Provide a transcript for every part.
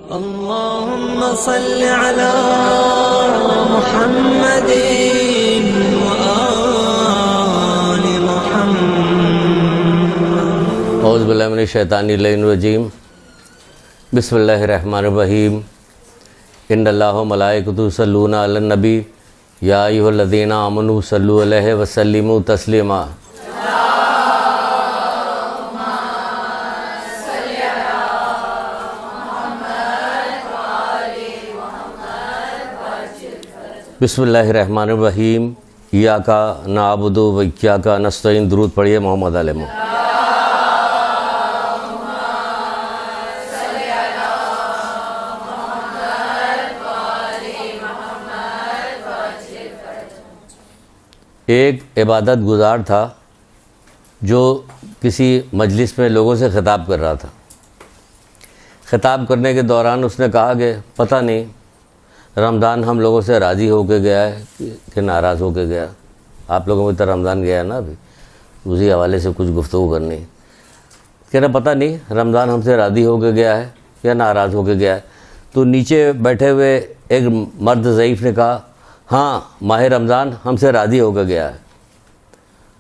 अल्लाहुम्मा सल्लि अला मुहम्मदिन व आलि मुहम्मद। औज़ु बिल्लाहि मिनश शैतानिर रजीम। बिस्मिल्लाहिर्रहमानिर्रहीम। इन्नल्लाहा व मलाइकतुहु युसल्लूना अलन नबी या अय्युहल्लज़ीना आमनू सल्लु अलैहि व सल्लिमू तस्लीमा। बिस्मिल्लाहिर्रहमानिर्रहीम। इय्याका नअबुदु व इय्याका नस्तईन। दुरूद पढ़िए मोहम्मद अलैहि। एक इबादत गुजार था जो किसी मजलिस में लोगों से ख़िताब कर रहा था। ख़िताब करने के दौरान उसने कहा कि पता नहीं रमज़ान हम लोगों से राज़ी होकर गया है कि नाराज़ होकर गया। आप लोगों में तो रमज़ान गया ना, अभी उसी हवाले से कुछ गुफ्तगू करनी। कह रहा पता नहीं रमज़ान हमसे राज़ी होकर गया है या नाराज़ होकर गया है। तो नीचे बैठे हुए एक मर्द ज़ईफ़ ने कहा, हाँ माह रमज़ान हमसे राज़ी होकर गया है।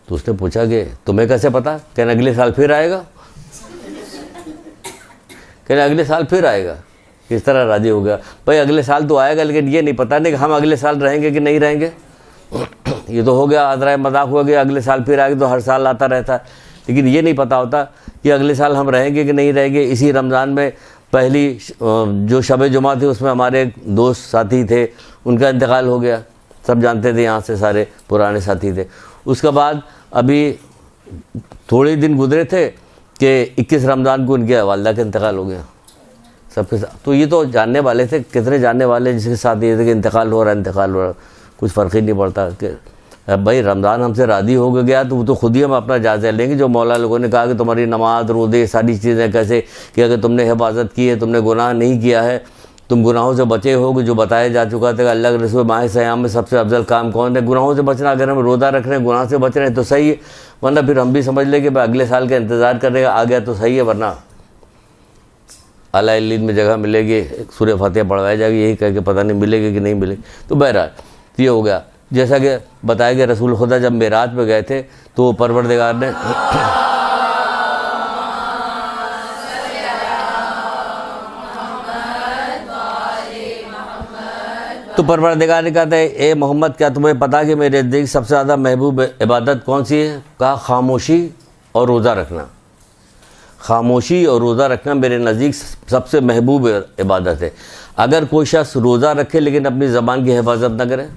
तो उसने पूछा कि तुम्हें कैसे पता? कहना अगले साल फिर आएगा। कहना अगले साल फिर आएगा। किस तरह राज़ी हो गया? भाई अगले साल तो आएगा, लेकिन ये नहीं पता नहीं कि हम अगले साल रहेंगे कि नहीं रहेंगे। ये तो हो गया, आदराए मजाक हो गया, अगले साल फिर आएगा तो हर साल आता रहता है। लेकिन ये नहीं पता होता कि अगले साल हम रहेंगे कि नहीं रहेंगे। इसी रमज़ान में पहली जो शब जुमा थी उसमें हमारे एक दोस्त साथी थे, उनका इंतकाल हो गया। सब जानते थे, यहाँ से सारे पुराने साथी थे। उसके बाद अभी थोड़े दिन गुजरे थे कि 21 रमज़ान को उनके वालिदा का इंतकाल हो गया सबके साथ। तो ये तो जानने वाले थे, कितने जानने वाले जिसके साथ ये थे कि इंतकाल हो रहा है, इंतकाल हो रहा है, कुछ फ़र्क ही नहीं पड़ता। कि अब भाई रमज़ान हमसे राज़ी हो गया तो वो तो खुद ही हम अपना जायज़ा लेंगे। जो मौला लोगों ने कहा कि तुम्हारी नमाज रोज़े सारी चीज़ें कैसे कि अगर तुमने हिफाजत की है, तुमने गुनाह नहीं किया है, तुम गुनाहों से बचे हो, जो बताया जा चुका था कि अल्लाह के रसूल माह सयाम में सबसे अफजल काम कौन है? गुनाहों से बचना। अगर हम रोज़ा रख रहे हैं, गुनाह से बच रहे हैं तो सही है, वरना फिर हम भी समझ लें कि अगले साल का इंतज़ार करने का आ गया तो सही है, वरना आला इल्लीन में जगह मिलेगी, सूरह फातिहा पढ़वाई जाएगी, यही कह के पता नहीं मिलेगी कि नहीं मिलेगी। तो बहरहाल ये हो गया। जैसा कि बताया गया रसूल खुदा जब मेराज पे गए थे तो परवरदिगार ने तो परवरदिगार ने कहा था, ए मोहम्मद क्या तुम्हें पता कि मेरे नज़दीक सबसे ज़्यादा महबूब इबादत कौन सी है? कहा खामोशी और रोज़ा रखना। खामोशी और रोज़ा रखना मेरे नज़दीक सबसे महबूब इबादत है। अगर कोई शख्स रोज़ा रखे लेकिन अपनी ज़बान की हिफाजत न करे,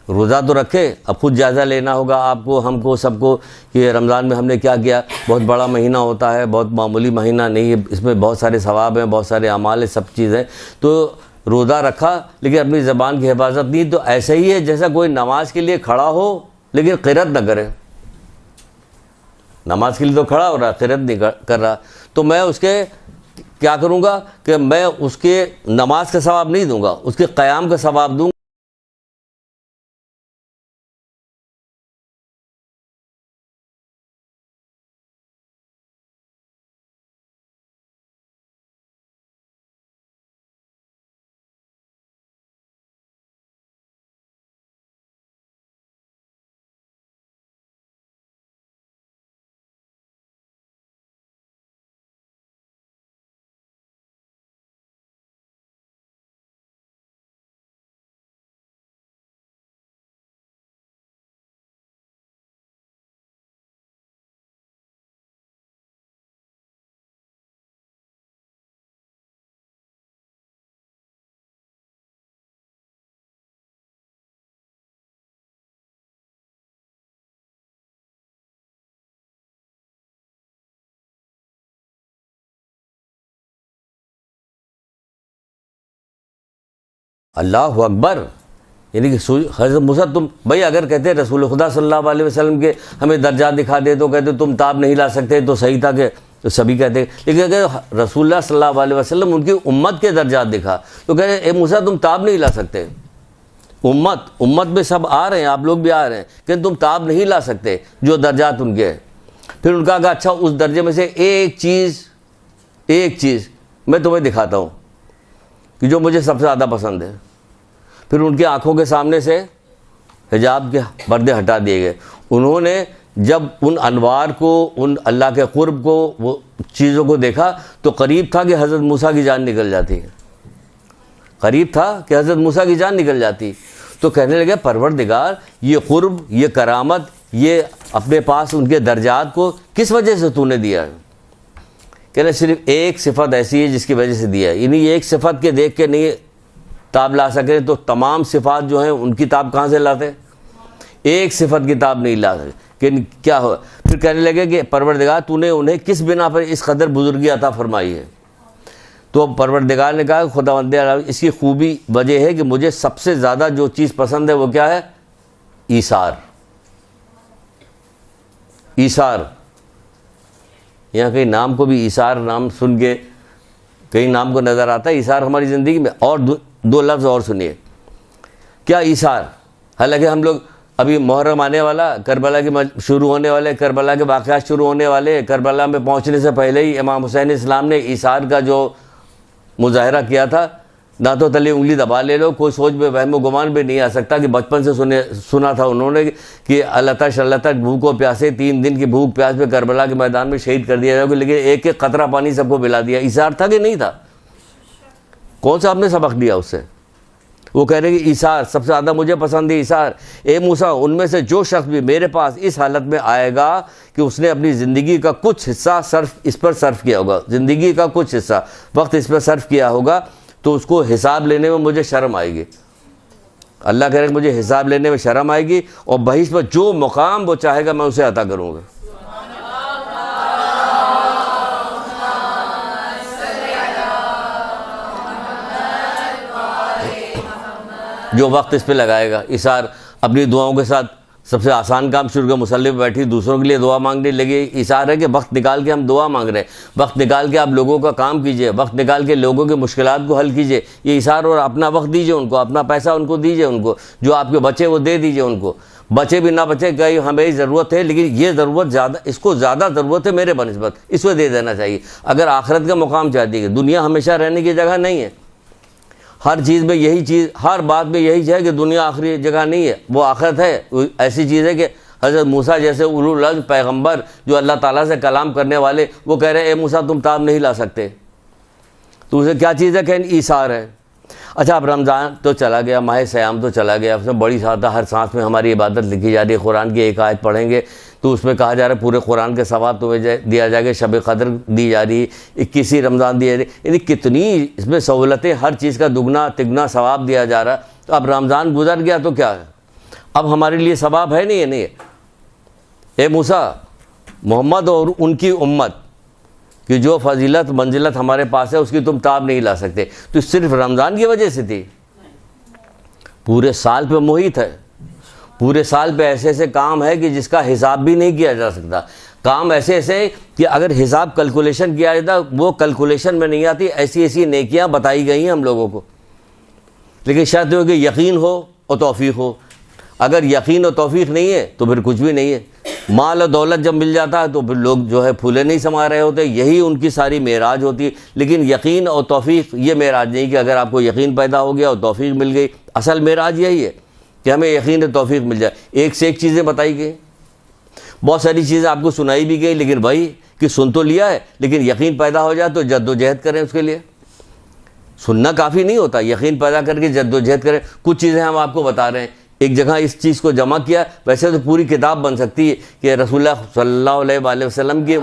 रोज़ा तो रखे, अब खुद जायज़ा लेना होगा आपको, हमको, सबको कि रमज़ान में हमने क्या किया। बहुत बड़ा महीना होता है, बहुत मामूली महीना नहीं है, इसमें बहुत सारे सवाब हैं, बहुत सारे अमाल है, सब चीज़ है। तो रोज़ा रखा लेकिन अपनी ज़बान की हिफाजत नहीं, तो ऐसे ही है जैसा कोई नमाज के लिए खड़ा हो लेकिन क़िरात न करे। नमाज के लिए तो खड़ा हो रहा, क़िरात नहीं कर रहा, तो मैं उसके क्या करूँगा कि मैं उसके नमाज का सवाब नहीं दूँगा, उसके क़याम का सवाब दूँगा। अल्लाह अकबर। यानी कि हज़रत मूसा, तुम भाई अगर कहते रसूल खुदा सल्लल्लाहु अलैहि वसल्लम के हमें दर्जा दिखा दे तो कहते तुम ताब नहीं ला सकते, तो सही था कि तो सभी कहते। लेकिन अगर रसूलुल्लाह सल्लल्लाहु अलैहि वसल्लम उनकी उम्मत के दर्जात दिखा तो कह रहे ए मूसा तुम ताब नहीं ला सकते। उम्मत में सब आ रहे हैं, आप लोग भी आ रहे हैं, लेकिन तुम ताब नहीं ला सकते जो दर्जात उनके हैं। फिर उनका कहा अच्छा उस दर्जे में से एक चीज़ मैं तुम्हें दिखाता हूँ। कि जो मुझे सबसे ज़्यादा पसंद है। फिर उनकी आंखों के सामने से हिजाब के पर्दे हटा दिए गए। उन्होंने जब उन अनवार को, उन अल्लाह के कुर्ब को, वो चीज़ों को देखा तो करीब था कि हज़रत मूसा की जान निकल जाती है, करीब था कि हज़रत मूसा की जान निकल जाती। तो कहने लगे परवरदिगार, ये कुर्ब, ये करामत, ये अपने पास उनके दर्जात को किस वजह से तूने दिया है? कहना सिर्फ एक सिफत ऐसी है जिसकी वजह से दिया है। इन्हीं एक सिफत के देख के नहीं ताब ला सके तो तमाम सिफात जो हैं उनकी ताब कहाँ से लाते? एक सिफत की ताब नहीं ला सके। कि क्या हो? फिर कहने लगे कि परवरदिगार, तूने उन्हें किस बिना पर इस कदर बुजुर्गी अता फरमाई है? तो परवरदिगार ने कहा, खुदावंद इसकी खूबी वजह है कि मुझे सबसे ज़्यादा जो चीज़ पसंद है वो क्या है? ईसार। ईसार, यहाँ कहीं नाम को भी ईसार नाम सुन के कहीं नाम को नज़र आता है ईसार हमारी ज़िंदगी में। और दो लफ्ज़ और सुनिए, क्या ईसार? हालांकि हम लोग अभी मुहर्रम आने वाला, करबला के शुरू होने वाले, करबला के वाक़यात शुरू होने वाले, करबला में पहुँचने से पहले ही इमाम हुसैन इस्लाम ने ईसार का जो मुजाहरा किया था, ना तो तले उंगली दबा ले लो, कोई सोच में वहम गुमान भी नहीं आ सकता कि बचपन से सुना था उन्होंने कि अल्लाह तक भूखों प्यासे 3 दिन की भूख प्यास पे करबला के मैदान में शहीद कर दिया जाएगा, लेकिन एक एक कतरा पानी सबको पिला दिया। ईसार था कि नहीं था? कौन सा आपने सबक लिया उससे? वो कह रहे कि ईसार सबसे ज़्यादा मुझे पसंद है ईसार। ए मूसा, उनमें से जो शख्स भी मेरे पास इस हालत में आएगा कि उसने अपनी ज़िंदगी का कुछ हिस्सा इस पर सर्फ किया होगा, ज़िंदगी का कुछ हिस्सा वक्त इस पर सर्फ किया होगा, तो उसको हिसाब लेने में मुझे शर्म आएगी। अल्लाह कह रहे कि मुझे हिसाब लेने में शर्म आएगी और बहिश्त पर जो मुकाम वो चाहेगा मैं उसे अता करूँगा। जो वक्त इस पे लगाएगा। इसार अपनी दुआओं के साथ सबसे आसान काम शुरू कर, मुसल्ले पे बैठी दूसरों के लिए दुआ मांगने लगी। इशारा है कि वक्त निकाल के हम दुआ मांग रहे हैं, वक्त निकाल के आप लोगों का काम कीजिए, वक्त निकाल के लोगों के मुश्किलात को हल कीजिए। ये इशारा, और अपना वक्त दीजिए उनको, अपना पैसा उनको दीजिए, उनको जो आपके बचे वो दे दीजिए उनको। बचे भी ना बचे, कहीं हमें ज़रूरत है लेकिन ये ज़रूरत ज़्यादा, इसको ज़्यादा ज़रूरत है मेरे बनस्बत, इसको दे देना चाहिए। अगर आखिरत का मुकाम चाहती है, दुनिया हमेशा रहने की जगह नहीं है। हर चीज़ में यही चीज़, हर बात में यही है कि दुनिया आखिरी जगह नहीं है, वो आखिरत है। ऐसी चीज़ है कि हज़रत मूसा जैसे उलुल अज़्म पैगम्बर जो अल्लाह ताला से कलाम करने वाले, वो कह रहे हैं ए मूसा तुम ताब नहीं ला सकते, तो उसे क्या चीज़ है? कहें ईसार है। अच्छा, अब रमज़ान तो चला गया, माह सयाम तो चला गया, उसमें बड़ी सादा हर सांस में हमारी इबादत लिखी जा रही है। कुरान की एक आयत पढ़ेंगे तो उसमें कहा जा रहा है पूरे कुरान के सवाब तुम्हें दिया जाएगा। शब कदर दी जा रही, 21 रमज़ान दिया जा रही, यानी कितनी इसमें सहूलतें, हर चीज़ का दुगना तिगना सवाब दिया जा रहा। तो अब रमज़ान गुजर गया तो क्या है, अब हमारे लिए सवाब है नहीं है? नहीं है। ए मूसा, मोहम्मद और उनकी उम्मत कि जो फजीलत मंजिलत हमारे पास है उसकी तुम ताब नहीं ला सकते। तो सिर्फ रमज़ान की वजह से थी? पूरे साल पे मुहित है, पूरे साल पे ऐसे ऐसे काम है कि जिसका हिसाब भी नहीं किया जा सकता। काम ऐसे ऐसे कि अगर हिसाब कैलकुलेशन किया जाता वो कैलकुलेशन में नहीं आती। ऐसी ऐसी नेकियां बताई गई हैं हम लोगों को, लेकिन शर्त हो कि यकीन हो और तौफीक हो। अगर यकीन और तौफीक नहीं है तो फिर कुछ भी नहीं है। माल और दौलत जब मिल जाता है तो फिर लोग जो है फूले नहीं समा रहे होते, यही उनकी सारी मेराज होती है। लेकिन यकीन और तौफीक ये मेराज नहीं कि अगर आपको यकीन पैदा हो गया और तौफीक मिल गई। असल मेराज यही है कि हमें यकीन और तौफीक मिल जाए। एक से एक चीज़ें बताई गई, बहुत सारी चीज़ें आपको सुनाई भी गई, लेकिन भाई कि सुन तो लिया है, लेकिन यकीन पैदा हो जाए तो जद्दोजहद करें उसके लिए। सुनना काफ़ी नहीं होता, यकीन पैदा करके जद्दोजहद करें। कुछ चीज़ें हम आपको बता रहे हैं, एक जगह इस चीज़ को जमा किया, वैसे तो पूरी किताब बन सकती है कि रसूलुल्लाह सल्लल्लाहु अलैहि वसल्लम की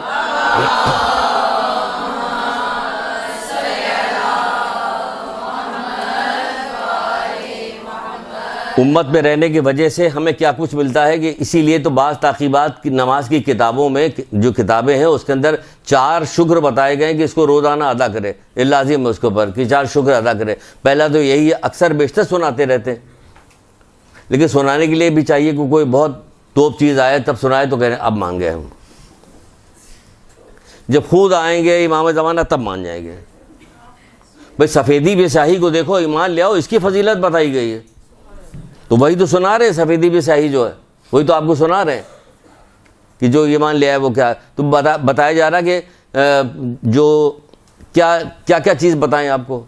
उम्मत में रहने की वजह से हमें क्या कुछ मिलता है कि इसीलिए तो बाज़ ताक़ीबात की नमाज की किताबों में जो किताबें हैं उसके अंदर 4 शुक्र बताए गए कि इसको रोज़ाना अदा करें। ये लाजिम है उसके ऊपर कि 4 शुक्र अदा करें। पहला तो यही है, अक्सर बेशतर सुनाते रहते हैं, लेकिन सुनाने के लिए भी चाहिए कि कोई बहुत तोप चीज़ आए तब सुनाए तो कह रहे हैं अब मान गए हम। जब खुद आएंगे इमाम ज़माना तब मान जाएंगे। भाई सफ़ेदी बेशाही को देखो, ईमान ले आओ, इसकी फजीलत बताई गई है, तो वही तो सुना रहे हैं। सफ़ेदी बेशाही जो है वही तो आपको सुना रहे हैं कि जो ईमान ले आए वो क्या। तो बताया जा रहा कि जो क्या क्या क्या चीज़ बताएं आपको।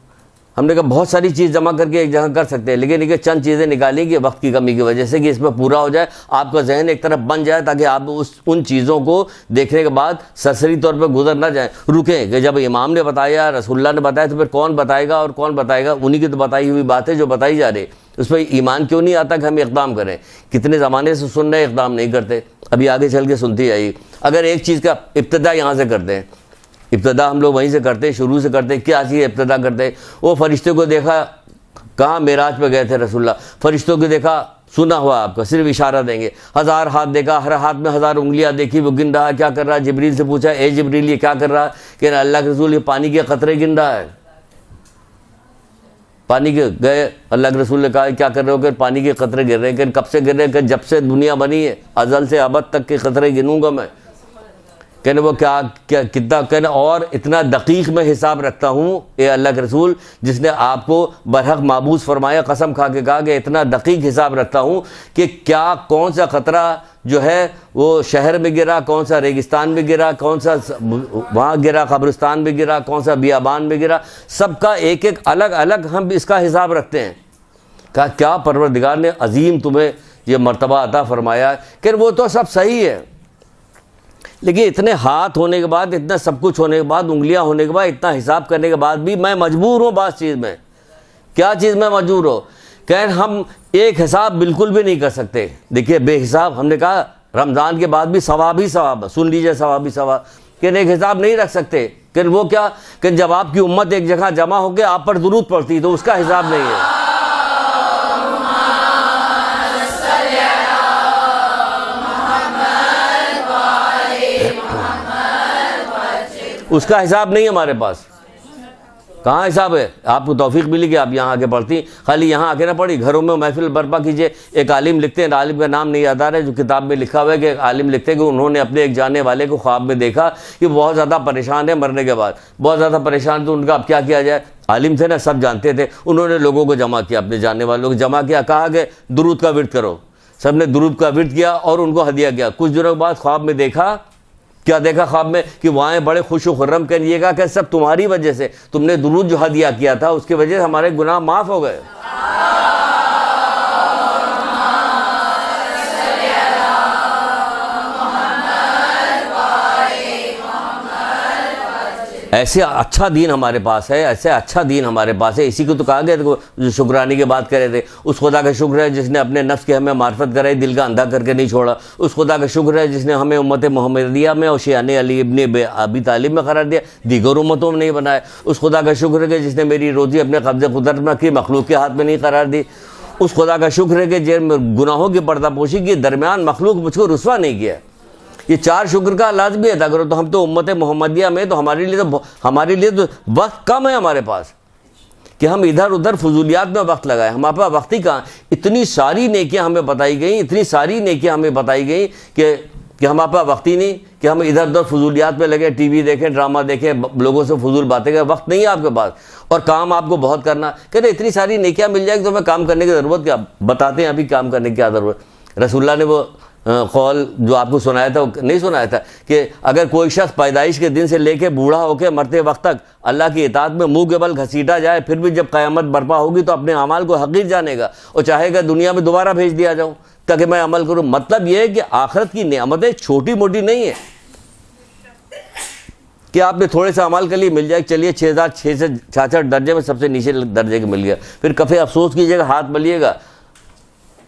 हमने कहा बहुत सारी चीज़ जमा करके एक जगह कर सकते हैं, लेकिन ये चंद चीज़ें निकालेंगे वक्त की कमी की वजह से कि इसमें पूरा हो जाए, आपका जहन एक तरफ बन जाए, ताकि आप उन चीज़ों को देखने के बाद सरसरी तौर पर गुजर ना जाए, रुकें कि जब इमाम ने बताया, रसूलुल्लाह ने बताया, तो फिर कौन बताएगा और कौन बताएगा। उन्हीं की तो बताई हुई बात है जो बताई जा रही, उस पर ईमान क्यों नहीं आता कि हम इक़दाम करें। कितने ज़माने से सुन रहे इक़दाम नहीं करते, अभी आगे चल के सुनती आइए। अगर एक चीज़ का इब्तिदा यहाँ से करते हैं, इब्तिदा हम लोग वहीं से करते हैं, शुरू से करते हैं, क्या चीज़ इब्तिदा करते हैं। वो फरिश्ते को देखा, कहाँ मेराज पे गए थे रसूलुल्लाह, फरिश्तों को देखा, सुना हुआ आपका, सिर्फ इशारा देंगे। 1000 हाथ देखा, हर हाथ में 1000 उंगलियां देखी, वो गिन रहा, क्या कर रहा है। जिब्रील से पूछा, ए जिब्रील ये क्या कर रहा है, कि अल्लाह के रसूल ये पानी के कतरे गिन रहा है। पानी के गए, अल्लाह के रसूल ने कहा क्या कर रहे हो, कि पानी के कतरे गिर रहे हैं। कब से गिर रहे हैं, कि जब से दुनिया बनी है, अज़ल से अबद तक के कतरे गिनूंगा मैं। कहने वो क्या क्या कितना, कहने और इतना दकीक में हिसाब रखता हूँ ये अल्लाह के रसूल, जिसने आपको बरहक माबूस फरमाया, कसम खा के कहा कि इतना दकीक हिसाब रखता हूँ कि क्या कौन सा ख़तरा जो है वो शहर में गिरा, कौन सा रेगिस्तान में गिरा, कौन सा वहाँ गिरा, कब्रिस्तान में गिरा, कौन सा बियाबान में गिरा, सबका एक एक अलग अलग हम इसका हिसाब रखते हैं। कहा क्या परवरदिगार ने अजीम तुम्हें ये मर्तबा अता फरमाया। कि वो तो सब सही है, लेकिन इतने हाथ होने के बाद, इतना सब कुछ होने के बाद, उंगलियां होने के बाद, इतना हिसाब करने के बाद भी मैं मजबूर हूँ बात चीज़ में। क्या चीज़ में मजबूर हो, कह हम एक हिसाब बिल्कुल भी नहीं कर सकते। देखिए बेहिसाब, हमने कहा रमज़ान के बाद भी सवाब ही सवाब, सुन लीजिए सवाब ही सवाब, कि एक हिसाब नहीं रख सकते। कि वो क्या, कि जब आपकी उम्मत एक जगह जमा होकर आप पर दुरूद पड़ती तो उसका हिसाब नहीं है। उसका हिसाब नहीं हमारे पास। कहाँ हिसाब है। आपको तौफीक मिली कि आप यहाँ आके पढ़ती, खाली यहाँ आके ना पढ़ी, घरों में महफिल बर्पा कीजिए। एक आलिम लिखते हैं, आलिम का नाम नहीं याद आ रहा है, जो किताब में लिखा हुआ है कि आलिम लिखते हैं कि उन्होंने अपने एक जाने वाले को ख्वाब में देखा कि बहुत ज़्यादा परेशान है, मरने के बाद बहुत ज़्यादा परेशान, तो उनका अब क्या किया जाए। आलिम थे ना, सब जानते थे, उन्होंने लोगों को जमा किया, अपने जानने वालों को जमा किया, कहा कि दुरूद का विर्द करो। सब ने दुरूद का विर्द किया और उनको हदिया किया। कुछ दिनों के बाद ख्वाब में देखा, क्या देखा ख्वाब में, कि वहाँ बड़े खुश खुर्रम करिएगा कि सब तुम्हारी वजह से, तुमने दुरूद जो हदिया किया था उसकी वजह से हमारे गुनाह माफ़ हो गए। ऐसे अच्छा दीन हमारे पास है, ऐसे अच्छा दीन हमारे पास है। इसी को तो कहा गया जो शुक्रानी की बात कर रहे थे, उस खुदा का शुक्र है जिसने अपने नफ्स के हमें मार्फत कराई, दिल का अंधा करके नहीं छोड़ा। उस खुदा का शुक्र है जिसने हमें उम्मत मोहम्मदिया में और शियान अली इब्न अबी तालिब में करार दिया, दीगर उम्मतों में नहीं बनाया। उस खुदा का शुक्र है जिसने मेरी रोज़ी अपने कब्ज़े कुदरत में की, मखलूक के हाथ में नहीं करार दी। उस खुदा का शुक्र है कि जिन गुनाहों की पर्दापोशी के दरमियान मखलूक मुझको रुसवा नहीं किया। ये चार शुक्र का लाज़मी अदा करो। तो हम तो उम्मत मोहम्मदिया में, तो हमारे लिए तो वक्त कम है हमारे पास कि हम इधर उधर फजूलियात में वक्त लगाए। हमारे पास वक्त ही कहाँ। इतनी सारी नेकियां हमें बताई गई, इतनी सारी नेकियां हमें बताई गई कि हमारे पास वक्त ही नहीं, कि हम इधर उधर फजूलियात में लगे, टीवी देखें, ड्रामा देखें, लोगों से फजूल बातें करें। वक्त नहीं है आपके पास और काम आपको बहुत करना। कहते इतनी सारी नेकियां मिल जाएगी तो हमें काम करने की ज़रूरत क्या। बताते हैं अभी काम करने की क्या ज़रूरत। रसूलुल्लाह ने वो कौल जो आपको सुनाया था, नहीं सुनाया था कि अगर कोई शख्स पैदाइश के दिन से लेकर बूढ़ा होकर मरते वक्त तक अल्लाह की इताअत में मुंह के बल घसीटा जाए, फिर भी जब क़यामत बर्पा होगी तो अपने अमाल को हकीर जानेगा और चाहेगा दुनिया में दोबारा भेज दिया जाऊँ ताकि मैं अमल करूँ। मतलब यह है कि आखिरत की नेमतें छोटी मोटी नहीं है कि आपने थोड़े से अमल के लिए मिल जाए, चलिए 6006 से 66 दर्जे में सबसे नीचे दर्जे के मिल गया, फिर कफ़े अफसोस कीजिएगा, हाथ मलिएगा,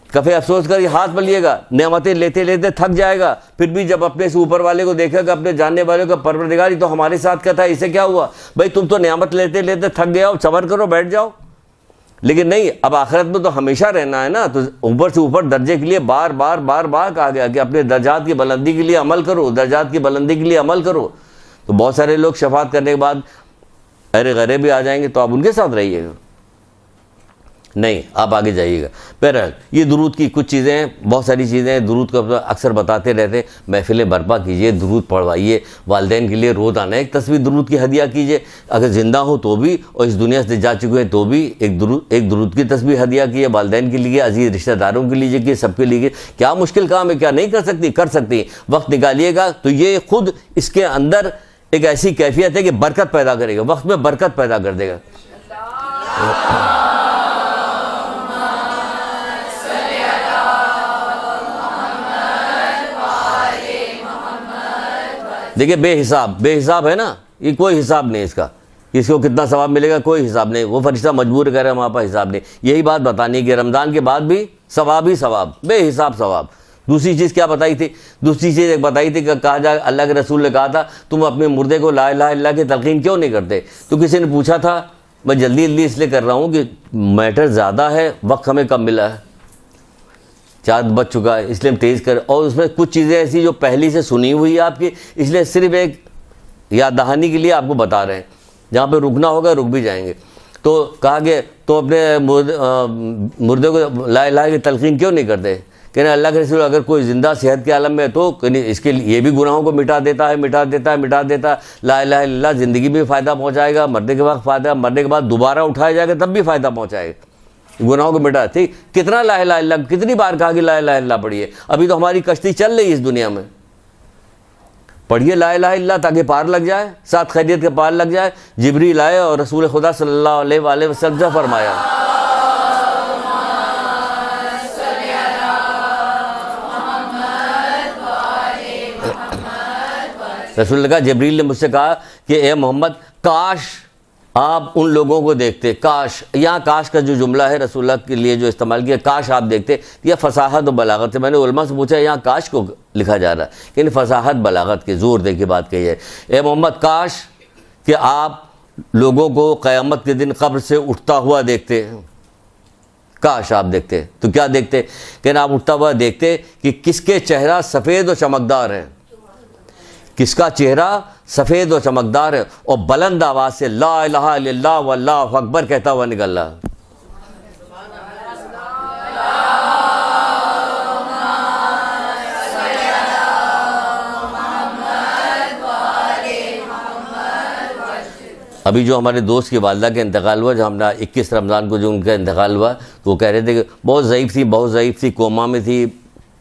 कफ़े अफसोस कर हाथ मलिएगा, नेमतें लेते लेते थक जाएगा। फिर भी जब अपने से ऊपर वाले को देखेगा, अपने जानने वाले को, परवरदिगार तो हमारे साथ क्या था, इसे क्या हुआ भाई, तुम तो नेमत लेते लेते थक गए हो, सब्र करो, बैठ जाओ। लेकिन नहीं, अब आखिरत में तो हमेशा रहना है ना। तो ऊपर से ऊपर दर्जे के लिए बार बार बार बार कहा गया कि अपने दर्जात की बुलंदी के लिए अमल करो, दर्जात की बुलंदी के लिए अमल करो। तो बहुत सारे लोग शफात करने के बाद अरे गरे भी आ जाएंगे, तो आप उनके साथ रहिएगा, नहीं आप आगे जाइएगा। बहरहाल ये दुरूद की कुछ चीज़ें हैं, बहुत सारी चीज़ें हैं। दुरूद को अक्सर बताते रहते, महफिलें बर्पा कीजिए, दुरूद पढ़वाइए, वालिदैन के लिए रोज़ आना एक तस्वीर दुरूद की हदिया कीजिए, अगर ज़िंदा हो तो भी और इस दुनिया से जा चुके हैं तो भी एक दुरूद की तस्वीर हदिया कीजिए, वालिदैन के लिए, अजीज़ रिश्तेदारों के लिए कीजिए, सबके लिए। क्या मुश्किल काम है, क्या नहीं कर सकती, कर सकती, वक्त निकालिएगा तो ये खुद इसके अंदर एक ऐसी कैफियत है कि बरकत पैदा करेगा, वक्त में बरकत पैदा कर देगा। देखिए बेहिसाब है ना, ये कोई हिसाब नहीं इसका, इसको कितना सवाब मिलेगा कोई हिसाब नहीं। वो फरिश्ता मजबूर करे हमारे पास हिसाब नहीं। यही बात बतानी कि रमज़ान के बाद भी सवाब ही सवाब, बेहिसाब सवाब। दूसरी चीज़ क्या बताई थी? दूसरी चीज़ एक बताई थी कि कहा जा अल्लाह के रसूल ने कहा था तुम अपने मुर्दे को ला इलाहा इल्लल्लाह की तलकीन क्यों नहीं करते? तो किसी ने पूछा था, मैं जल्दी इसलिए कर रहा हूँ कि मैटर ज़्यादा है, वक्त हमें कम मिला है, 4 बज चुका है, इसलिए हम तेज़ कर। और उसमें कुछ चीज़ें ऐसी जो पहले से सुनी हुई है आपकी, इसलिए सिर्फ एक याद दहानी के लिए आपको बता रहे हैं। जहाँ पे रुकना होगा रुक भी जाएंगे। तो कहा कि तो अपने मुर्दे को ला इलाहा की तलकीन क्यों नहीं करते? कहने अल्लाह के रसूल अगर कोई ज़िंदा सेहत के आलम में है तो इसके लिए ये भी गुनाहों को मिटा देता है। ला इलाहा इल्लल्लाह ज़िंदगी में फ़ायदा पहुँचाएगा, मरने के बाद फ़ायदा, मरने के बाद दोबारा उठाया जाएगा तब भी फ़ायदा पहुँचाएगा, गुनाहों को मिटा। ठीक, कितना ला इलाहा इल्लल्लाह, कितनी बार कहा कि ला इलाहा इल्लल्लाह पढ़िए। अभी तो हमारी कश्ती चल रही है इस दुनिया में, पढ़िए ला इलाहा इल्लल्लाह ताकि पार लग जाए, साथ खैरियत के पार लग जाए। जिब्रील आए और रसूल खुदा सल्लल्लाहु अलैहि वसल्लम फरमाया, रसूल ने कहा, जिब्रील ने मुझसे कहा कि ए मोहम्मद काश आप उन लोगों को देखते। काश, यहाँ काश का जो जुमला है रसूलुल्लाह के लिए जो इस्तेमाल किया, काश आप देखते, यह फसाहत और बलागत से। मैंने उलमा से पूछा यहाँ काश को लिखा जा रहा है, यानी फसाहत बलागत के जोर दे के बात कही है। ए मोहम्मद काश कि आप लोगों को क़यामत के दिन कब्र से उठता हुआ देखते, काश आप देखते। तो क्या देखते? कहना आप उठता हुआ देखते कि किसके चेहरा सफ़ेद और चमकदार है, किसका चेहरा सफ़ेद और चमकदार है, और बुलंद आवाज़ से ला इलाहा इल्लल्लाह वल्लाहु अकबर कहता हुआ निकल रहा। अभी जो हमारे दोस्त की वालदा का इंतकाल हुआ, जो हमने 21 रमज़ान को जो उनका इंतकाल हुआ, तो वो कह रहे थे कि बहुत ज़ईफ़ थी, कोमा में थी,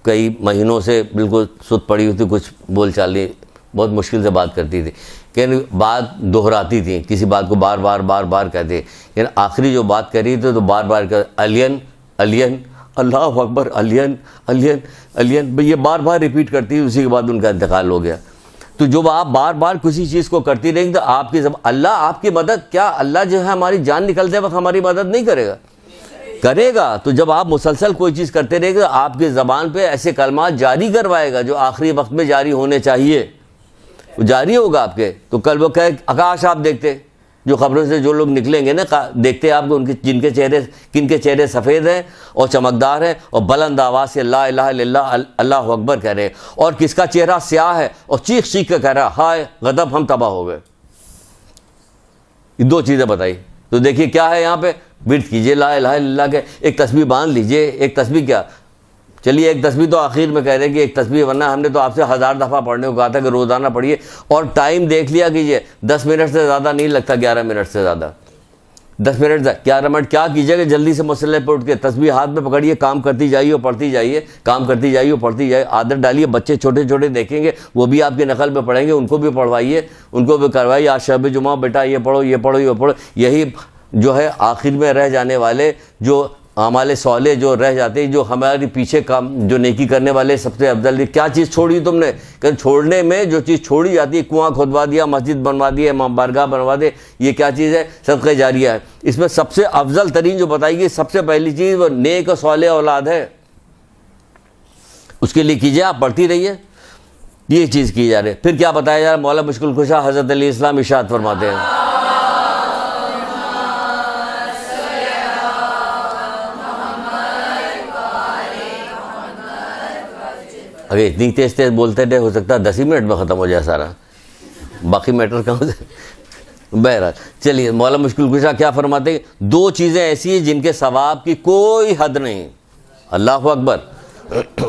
कई महीनों से बिल्कुल सुत पड़ी हुई थी, कुछ बोल चाल नहीं, बहुत मुश्किल से बात करती थी, लेकिन बात दोहराती थी, किसी बात को बार बार कहते। लेकिन आखिरी जो बात कर रही थी तो बार बार कर अलियन अलियन अल्लाह अकबर अलियन अलियन अलियन, ये बार रिपीट करती थी। उसी के बाद उनका इंतकाल हो गया। तो जब आप बार किसी चीज़ को करती रहेंगे तो आपकी अल्लाह आपकी मदद, क्या अल्लाह जो है हमारी जान निकलते वक्त हमारी मदद नहीं करेगा? करेगा। तो जब आप मुसलसल कोई चीज़ करते रहेंगे, आपकी ज़बान पे ऐसे कलमात जारी करवाएगा जो आखिरी वक्त में जारी होने चाहिए, वो जारी होगा आपके। तो कल वो कहे आकाश आप देखते, जो खबरों से जो लोग निकलेंगे ना, देखते आपको उनके किनके चेहरे सफ़ेद हैं और चमकदार हैं और बुलंद आवाज़ से ला इलाहा इल्लल्लाह अल्लाहु अकबर कह रहे हैं, और किसका चेहरा स्याह है और चीख कर कह रहा हाय गदब हम तबाह हो गए। ये 2 चीज़ें बताई। तो देखिए क्या है यहाँ पे, विर्द कीजिए ला इलाहा इल्लल्लाह के, एक तस्बीह बांध लीजिए। एक तस्बीह क्या, चलिए एक तस्बीह तो आखिर में कह रहे हैं कि एक तस्बीह, वरना हमने तो आपसे 1000 दफ़ा पढ़ने को कहा था कि रोज़ाना पढ़िए। और टाइम देख लिया कीजिए, 10 मिनट से ज़्यादा नहीं लगता, 11 मिनट से ज़्यादा, 10 मिनट 11 मिनट क्या कीजिएगा, जल्दी से मुसल्ले पर उठ के तस्बीह हाथ में पकड़िए, काम करती जाइए और पढ़ती जाइए, काम करती जाइए और पढ़ती जाइए। आदत डालिए। बच्चे छोटे छोटे देखेंगे, वो भी आपकी नकल में पढ़ेंगे, उनको भी पढ़वाइए, उनको भी करवाइए। आज शब जुमा बेटा ये पढ़ो ये पढ़ो ये पढ़ो। यही जो है आखिर में रह जाने वाले जो हमारे सौले जो रह जाते हैं, जो हमारे पीछे काम जो नेकी करने वाले सबसे अफजल। क्या चीज़ छोड़ी तुमने? कि छोड़ने में जो चीज़ छोड़ी जाती है, कुआं खुदवा दिया, मस्जिद बनवा दिया, इमाम बारगाह बनवा दे, ये क्या चीज़ है? सदक़े जारिया है। इसमें सबसे अफजल तरीन जो बताई गई, सबसे पहली चीज़ वो नेक सौले औलाद है, उसके लिए कीजिए, आप पढ़ती रहिए, ये चीज़ की जा रही है। फिर क्या बताया जा रहा है? मौला मुश्किल कुशा हज़रत अली इस्लाम इरशाद फरमाते हैं, अगर इतनी तेज़ बोलते रहे, हो सकता है 10 ही मिनट में ख़त्म हो जाए सारा, बाकी मैटर कहाँ से। बहरहाल चलिए, मौला मुश्किल कुशा क्या फरमाते हैं? 2 चीज़ें ऐसी हैं जिनके सवाब की कोई हद नहीं। अल्लाह अकबर,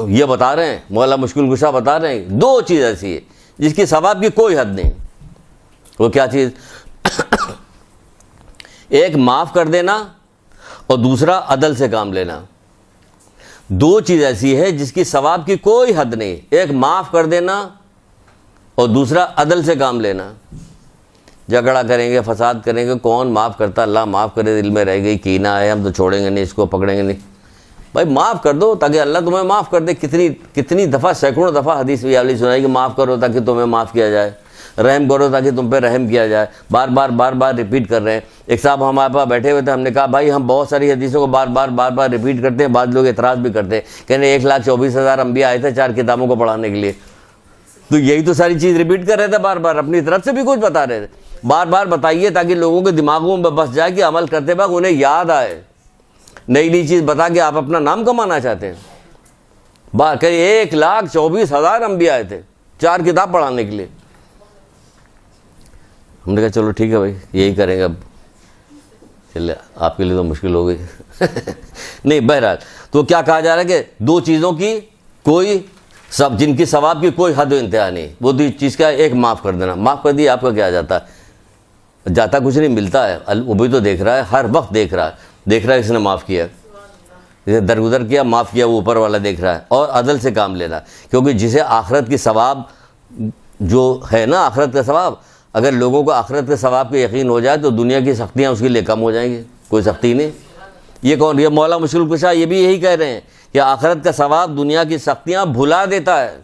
ये बता रहे हैं, मौला मुश्किल कुशा बता रहे हैं, 2 चीज़ ऐसी है जिसकी सवाब की कोई हद नहीं। वो क्या चीज़? एक माफ़ कर देना और दूसरा अदल से काम लेना। 2 चीज़ ऐसी है जिसकी सवाब की कोई हद नहीं। एक माफ़ कर देना और दूसरा अदल से काम लेना। झगड़ा करेंगे, फसाद करेंगे, कौन माफ़ करता? अल्लाह माफ़ करे, दिल में रह गई, कीना है, हम तो छोड़ेंगे नहीं इसको, पकड़ेंगे नहीं। भाई माफ़ कर दो ताकि अल्लाह तुम्हें माफ़ कर दे। कितनी दफ़ा, सैकड़ों दफ़ा हदीस भी आपने सुनाई कि माफ़ करो ताकि तुम्हें माफ़ किया जाए, रहम करो ताकि तुम पे रहम किया जाए। बार बार रिपीट कर रहे हैं। एक साहब हमारे पास बैठे हुए थे, हमने कहा भाई हम बहुत सारी हदीसों को बार बार रिपीट करते हैं, बाद लोग एतराज़ भी करते हैं, कहने 1,24,000 अम्बिया आए थे 4 किताबों को पढ़ाने के लिए। तो यही तो सारी चीज़ रिपीट कर रहे थे बार बार, अपनी तरफ से भी कुछ बता रहे थे। बार बार बताइए ताकि लोगों के दिमागों में बस जाए कि अमल करते वक्त उन्हें याद आए। नई चीज़ बता के आप अपना नाम कमाना चाहते हैं। बार कहीं 1,24,000 अम्बिया आए थे 4 किताब पढ़ाने के लिए। हमने कहा चलो ठीक है भाई, यही करेंगे अब। चलिए आपके लिए तो मुश्किल हो गई नहीं, बहरहाल तो क्या कहा जा रहा है कि 2 चीज़ों की कोई सब, जिनकी सवाब की कोई हद इंतहा नहीं। वो 2 चीज़ का, एक माफ़ कर देना। माफ़ कर दिया आपका क्या जाता है? जाता कुछ नहीं, मिलता है। वो भी तो देख रहा है, हर वक्त देख रहा है इसने माफ़ किया, इसे दरगुजर किया, माफ़ किया, वो ऊपर वाला देख रहा है। और अदल से काम लेना, क्योंकि जिसे आखिरत की सवाब जो है ना, आखिरत का सवाब, अगर लोगों को आखिरत के सवाब पे यकीन हो जाए तो दुनिया की सख्तियाँ उसके लिए कम हो जाएंगी। कोई सख्ती नहीं। ये कौन? ये मौला मुश्किल कुशा ये भी यही कह रहे हैं कि आखिरत का सवाब दुनिया की सख्तियाँ भुला देता है।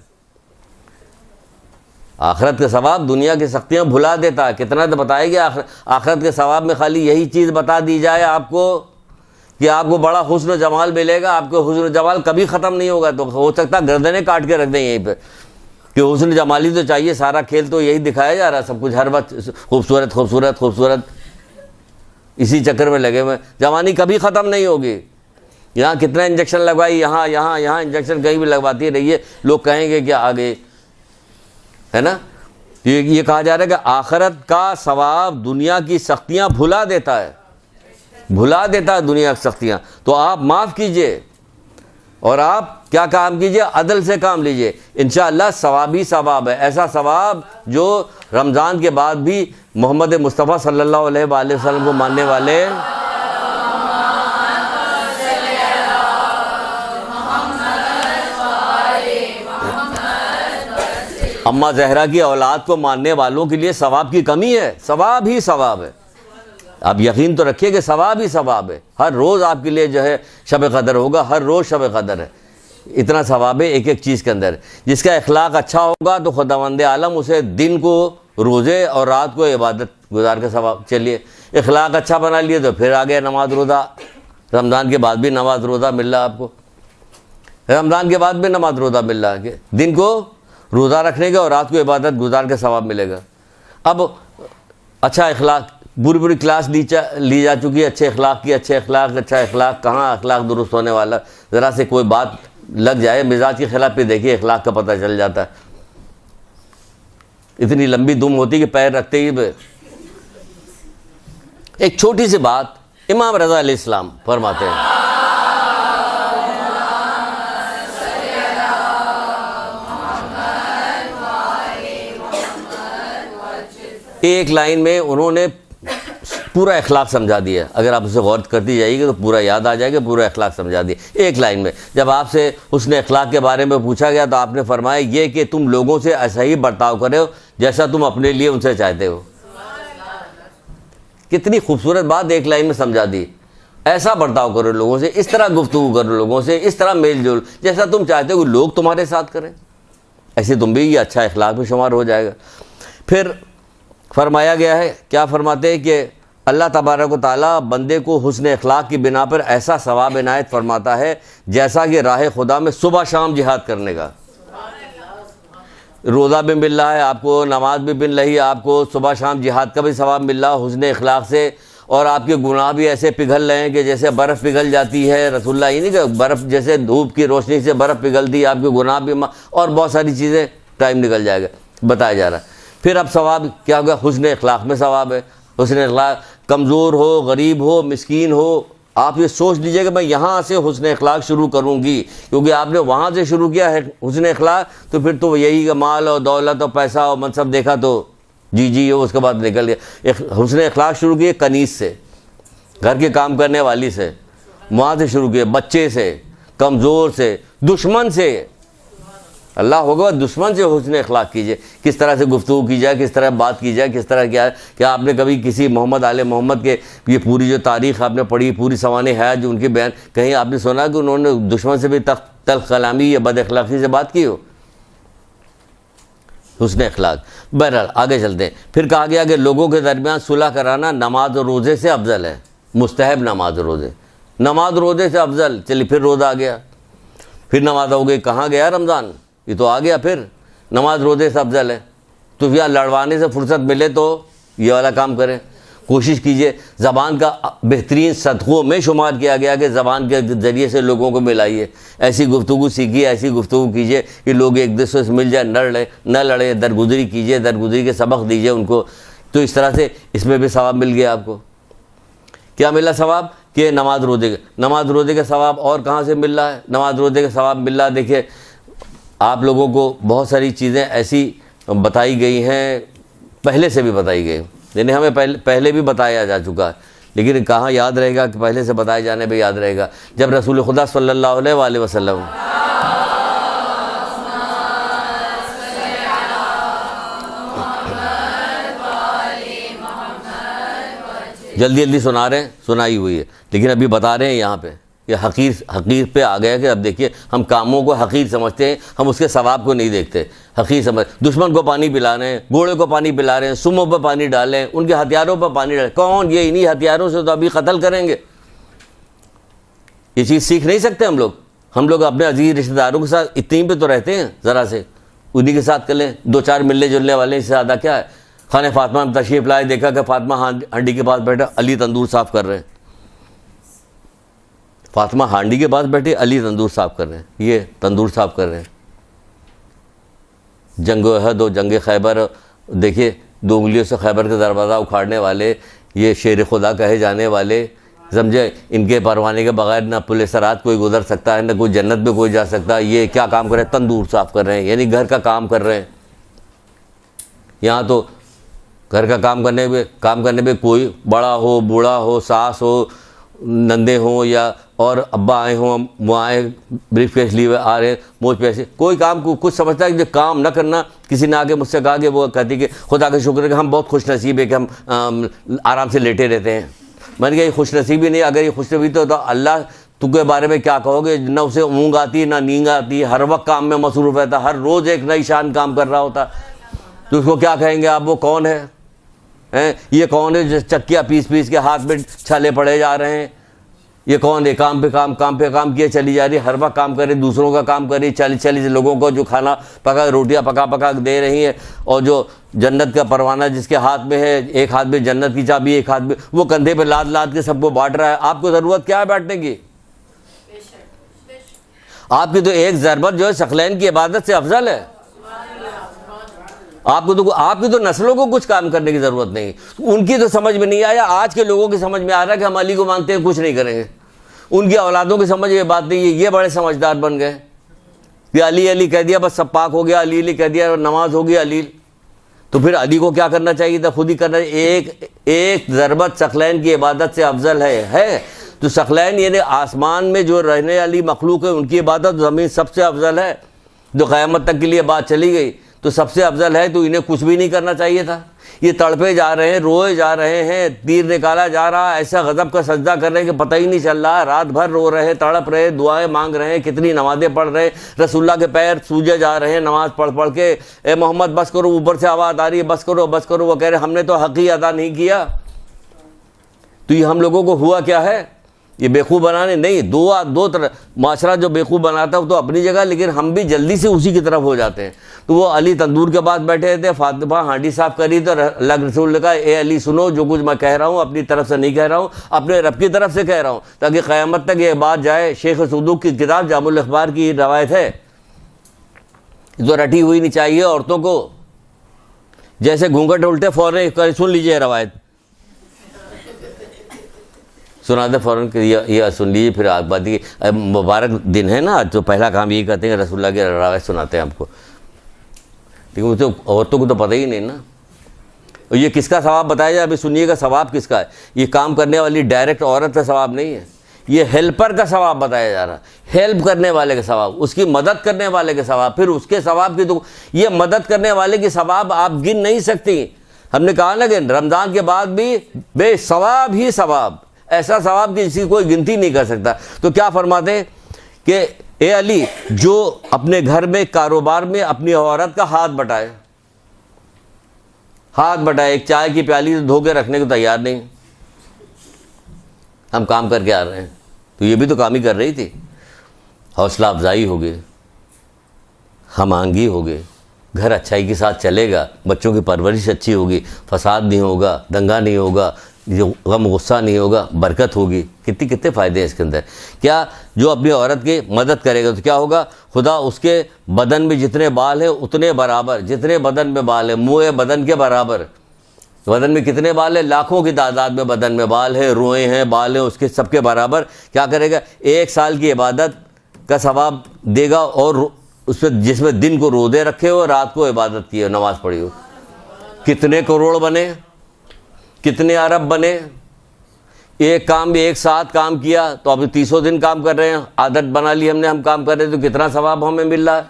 आखिरत का सवाब दुनिया की सख्तियाँ भुला देता है। कितना तो बताएगी आखिरत के सवाब में खाली यही चीज़ बता दी जाए आपको कि आपको बड़ा हुस्न जमाल मिलेगा, आपको हुस्न जमाल कभी ख़त्म नहीं होगा। तो हो सकता है गर्दनें काट के रख दें यहीं पे कि हुस्न जमाली तो चाहिए। सारा खेल तो यही दिखाया जा रहा है, सब कुछ हर वक्त खूबसूरत खूबसूरत खूबसूरत, इसी चक्कर में लगे हुए। जवानी कभी ख़त्म नहीं होगी। यहाँ कितना इंजेक्शन लगवाई, यहाँ इंजेक्शन कहीं भी लगवाती रहिए, लोग कहेंगे कि आगे है ना। ये कहा जा रहा है कि आखिरत का सवाब दुनिया की सख्तियाँ भुला देता है, भुला देता है दुनिया की सख्तियाँ। तो आप माफ़ कीजिए और आप क्या काम कीजिए? अदल से काम लीजिए, इंशाअल्लाह सवाब ही सवाब है। ऐसा सवाब जो रमज़ान के बाद भी मोहम्मद मुस्तफ़ा सल्लल्लाहु अलैहि वसल्लम को मानने वाले अम्मा ज़हरा की औलाद को मानने वालों के लिए सवाब की कमी है? सवाब ही सवाब है। आप यकीन तो रखिए कि सवाब ही सवाब है। हर रोज़ आपके लिए जो है शब क़दर होगा, हर रोज़ शब क़दर है। इतना सवाब है एक चीज़ के अंदर। जिसका अखलाक अच्छा होगा तो खुदावंद आलम उसे दिन को रोज़े और रात को इबादत गुजार के सवाब। चलिए अखलाक अच्छा बना लिए तो फिर आ गया नमाज रोज़ा। रमज़ान के बाद भी नमाज रोज़ा मिल रहा है आपको, रमज़ान के बाद भी नमाज रोज़ा मिल रहा है कि दिन को रोज़ा रखने का और रात को इबादत गुजार के सवाब मिलेगा। अब अच्छा अखलाक, बुरी क्लास ली जा चुकी है अच्छे अखलाक की। अच्छा अखलाक कहाँ अखलाक दुरुस्त होने वाला? ज़रा से कोई बात लग जाए मिजाज के खिलाफ पे देखिए अखलाक का पता चल जाता है। इतनी लंबी दुम होती कि पैर रखते ही। एक छोटी सी बात इमाम रज़ा अलैहिस्सलाम फरमाते हैं, एक लाइन में उन्होंने पूरा अखलाक समझा दिया। अगर आप उसे गौर करती जाइएगा तो पूरा याद आ जाएगा, पूरा अखलाक समझा दिया एक लाइन में। जब आपसे उसने अखलाक के बारे में पूछा गया तो आपने फरमाया ये कि तुम लोगों से ऐसा ही बर्ताव करो जैसा तुम अपने लिए उनसे चाहते हो। कितनी खूबसूरत बात एक लाइन में समझा दी। ऐसा बर्ताव करो लोगों से, इस तरह गुफ्तगू करो लोगों से, इस तरह मेल जोल जैसा तुम चाहते हो लोग तुम्हारे साथ करें, ऐसे तुम भी ये अच्छा अखलाक में शुमार हो जाएगा। फिर फरमाया गया है, क्या फरमाते हैं कि अल्लाह तबारक व तआला बंदे को हुस्न अखलाक की बिना पर ऐसा सवाब इनायत फरमाता है जैसा कि राह खुदा में सुबह शाम जिहाद करने का। रोज़ा भी मिल रहा है आपको, नमाज भी मिल रही है आपको, सुबह शाम जिहाद का भी सवाब मिल रहा है हुस्न अखलाक से। और आपके गुनाह भी ऐसे पिघल रहे हैं कि जैसे बर्फ़ पिघल जाती है। रसूलुल्लाह ये नहीं कि बर्फ़ जैसे धूप की रोशनी से बर्फ़ पिघलती है, आपके गुनाह भी और बहुत सारी चीज़ें टाइम निकल जाएगा, बताया जा रहा है। फिर अब सवाब क्या होगा? हुस्न अखलाक में सवाब है। हुस्न अखलाक कमज़ोर हो, गरीब हो, मिस्कीन हो, आप ये सोच लीजिए कि मैं यहाँ से हुस्न अखलाक शुरू करूँगी, क्योंकि आपने वहाँ से शुरू किया है हुस्न अखलाक, तो फिर तो यही माल और दौलत और पैसा और मनसब देखा तो जी हो, उसके बाद निकल गया। हुस्न अखलाक शुरू किए कनीस से, घर के काम करने वाली से, वहाँ से शुरू किए, बच्चे से, कमज़ोर से, दुश्मन से। अल्लाह होगा, दुश्मन से हुस्न अखलाक कीजिए, किस तरह से गुफ्तगू की जाए, किस तरह बात की जाए, किस तरह क्या आपने कभी किसी मोहम्मद आले मोहम्मद के ये पूरी जो तारीख़ आपने पढ़ी, पूरी सवाने हयात जो उनके बयान, कहीं आपने सुना कि उन्होंने दुश्मन से भी तल्ख़ कलामी या बद अखलाक़ी से बात की हो? हुस्न अखलाक। बहरहाल आगे चलते हैं। फिर कहा गया कि लोगों के दरमियान सुलह कराना नमाज और रोज़े से अफजल है, मुस्तहब नमाज और रोज़े, नमाज रोज़े से अफजल। चलिए फिर रोज़ा आ गया, फिर नमाज हो गई, कहाँ गया रमज़ान, ये तो आ गया, फिर नमाज रोज़े से अफजल है। तो यहाँ लड़वाने से फुर्सत मिले तो ये वाला काम करें। कोशिश कीजिए, ज़बान का बेहतरीन सदक़ों में शुमार किया गया कि ज़बान के ज़रिए से लोगों को मिलाइए, ऐसी गुफ्तगू सीखिए, ऐसी गुफ्तगू कीजिए कि लोग एक दूसरे से मिल जाए, न लड़े, दरगुजरी कीजिए, दरगुजरी के सबक दीजिए उनको। तो इस तरह से इसमें भी सवाब मिल गया आपको। क्या मिला सवाब? कि नमाज रोज़े का सवाब और कहाँ से मिल रहा है? नमाज रोज़े का सवाब मिल रहा है। देखिए, आप लोगों को बहुत सारी चीज़ें ऐसी बताई गई हैं, पहले से भी बताई गई, यानी हमें पहले भी बताया जा चुका है, लेकिन कहाँ याद रहेगा कि पहले से बताए जाने पे याद रहेगा। जब रसूल खुदा सल्लल्लाहु अलैहि वसल्लम जल्दी जल्दी सुना रहे हैं, सुनाई हुई है, लेकिन अभी बता रहे हैं यहाँ पे, ये हकीर पे आ गया कि अब देखिए हम कामों को हकीर समझते हैं, हम उसके सवाब को नहीं देखते। हकीर समझ, दुश्मन को पानी पिला रहे हैं, घोड़े को पानी पिला रहे हैं, सुमों पर पानी डालें, उनके हथियारों पर पानी डालें, कौन? ये इन्हीं हथियारों से तो अभी कत्ल करेंगे। ये चीज़ सीख नहीं सकते हम लोग अपने अजीज रिश्तेदारों के साथ इतनी पे तो रहते हैं, ज़रा से उन्हीं के साथ कर लें, दो चार मिलने जुलने वाले, इससे ज़्यादा क्या है। खाने फातिमा में तशरीफ़ लाए, देखा कि फातिमा हांडी के पास बैठा, अली तंदूर साफ़ कर रहे हैं। फातिमा हांडी के पास बैठे, अली तंदूर साफ़ कर रहे हैं, ये तंदूर साफ़ कर रहे हैं। जंग अहद और जंग खैबर, देखिए 2 उंगलियों से खैबर का दरवाज़ा उखाड़ने वाले, ये शेर खुदा कहे जाने वाले, समझे, इनके परवाने के बगैर ना पुलिस सरात कोई गुजर सकता है, ना कोई जन्नत में कोई जा सकता है। ये क्या काम कर रहे हैं? तंदूर साफ़ कर रहे हैं, यानी घर का काम कर रहे हैं। यहाँ तो घर का काम करने में कोई बड़ा हो, बूढ़ा हो, सास हो, नंदे हों या और अब्बा आए हों, वो आए ब्रीफ केस लिए आ रहे, मोज पैसे, कोई काम को कुछ समझता है कि जो काम ना करना। किसी ने आके मुझसे कहा कि वो कहती कि खुदा का शुक्र है कि हम बहुत खुश नसीब है कि हम आराम से लेटे रहते हैं। मैंने कहा ये खुश नसीबी नहीं, अगर ये खुश नसीबी तो अल्लाह तुमके बारे में क्या कहोगे? न उसे ऊँग आती, ना नींद आती, हर वक्त काम में मसरूफ़ रहता, हर रोज़ एक नई शान काम कर रहा होता, तो उसको क्या कहेंगे आप? वो कौन है? ये कौन है जो चक्कियाँ पीस के हाथ में छाले पड़े जा रहे हैं? ये कौन है? काम पे काम किए चली जा रही है, हर वक्त काम करे, दूसरों का काम करे, 40 लोगों को जो खाना पका, रोटियां पका दे रही है, और जो जन्नत का परवाना जिसके हाथ में है, एक हाथ में जन्नत की चाबी, एक हाथ में, वो कंधे पे लाद के सबको बांट रहा है। आपको ज़रूरत क्या है बांटने की? आपकी तो एक ज़रबत जो है सकलैन की इबादत से अफजल है। आपकी तो नस्लों को कुछ काम करने की ज़रूरत नहीं। उनकी तो समझ में नहीं आया, आज के लोगों की समझ में आ रहा है कि हम अली को मानते हैं, कुछ नहीं करेंगे। उनकी औलादों की समझ में बात नहीं है, ये बड़े समझदार बन गए कि अली अली कह दिया, बस सब पाक हो गया, अली अली कह दिया, नमाज हो गई अली। तो फिर अली को क्या करना चाहिए था? खुद ही करना। एक ज़रबत सकलैन की इबादत से अफजल है। तो सकलैन यानी आसमान में जो रहने वाली मखलूक है, उनकी इबादत ज़मीन सबसे अफजल है। जो क़यामत तक के लिए बात चली गई तो सबसे अफजल है, तो इन्हें कुछ भी नहीं करना चाहिए था। ये तड़पे जा रहे हैं, रोए जा रहे हैं, तीर निकाला जा रहा है, ऐसा गज़ब का सजदा कर रहे हैं कि पता ही नहीं चल रहा। रात भर रो रहे हैं, तड़प रहे, दुआएं मांग रहे हैं, कितनी नमाज़ें पढ़ रहे हैं, रसूलुल्लाह के पैर सूजे जा रहे हैं नमाज पढ़ के। ए मोहम्मद बस करो, ऊपर से आवाज़ आ रही है बस करो। वो कह रहे हमने तो हक़ ही अदा नहीं किया। तो ये हम लोगों को हुआ क्या है? ये बेवकूफ़ बनाने नहीं, दो तरह माशरा जो बेवकूफ़ बनाता है तो अपनी जगह, लेकिन हम भी जल्दी से उसी की तरफ हो जाते हैं। तो वो अली तंदूर के पास बैठे थे, फातिमा हांडी साफ़ करी, तो अल्लाह के रसूल ने कहा ए अली सुनो, जो कुछ मैं कह रहा हूँ अपनी तरफ से नहीं कह रहा हूँ, अपने रब की तरफ से कह रहा हूँ, ताकि क़यामत तक ये बात जाए। शेख सऊद की किताब जामुल अखबार की रवायत है, जो रटी हुई नहीं चाहिए औरतों को। जैसे घूंघट उल्टे फ़ौरन सुन लीजिए रवायत, सुना दे फ़ौरन ये सुन लीजिए। फिर आप बात की मुबारक दिन है ना, तो पहला काम यही करते हैं रसूलुल्लाह की रवायत सुनाते हैं आपको। लेकिन मुझे औरतों को तो पता ही नहीं ना। और ये किसका सवाब बताया जाए? अभी सुनिएगा, सवाब किसका है। ये काम करने वाली डायरेक्ट औरत का सवाब नहीं है, ये हेल्पर का सवाब बताया जा रहा, हेल्प करने वाले का सवाब, उसकी मदद करने वाले का सवाब, फिर उसके सवाब की, तो ये मदद करने वाले की सवाब आप गिन नहीं सकती। हमने कहा ना कि रमज़ान के बाद भी बेसवाब ही सवाब, ऐसा सवाब कि जिसकी कोई गिनती नहीं कर सकता। तो क्या फरमाते हैं कि ए अली, जो अपने घर में कारोबार में अपनी औरत का हाथ बटाए, एक चाय की प्याली धो के रखने को तैयार नहीं, हम काम करके आ रहे हैं, तो ये भी तो काम ही कर रही थी। हौसला अफजाई हो गई, हम आंगी हो गए, घर अच्छाई के साथ चलेगा, बच्चों की परवरिश अच्छी होगी, फसाद नहीं होगा, दंगा नहीं होगा, जो गम गुस्सा नहीं होगा, बरकत होगी। कितने फ़ायदे हैं इसके अंदर। क्या जो अपनी औरत की मदद करेगा तो क्या होगा, खुदा उसके बदन में जितने बाल हैं उतने बराबर, जितने बदन में बाल है, मुँह बदन के बराबर, बदन में कितने बाल है, लाखों की तादाद में बदन में बाल है, रोए हैं, बाल हैं, उसके सबके बराबर क्या करेगा, 1 साल की इबादत का सवाब देगा। और उसमें जिसमें दिन को रोज़े रखे हो, रात को इबादत की हो, नमाज़ पढ़ी हो। कितने करोड़ बने, कितने अरब बने। एक काम भी एक साथ काम किया तो अभी 300 दिन काम कर रहे हैं, आदत बना ली हमने, हम काम कर रहे हैं, तो कितना सवाब हमें मिल रहा है।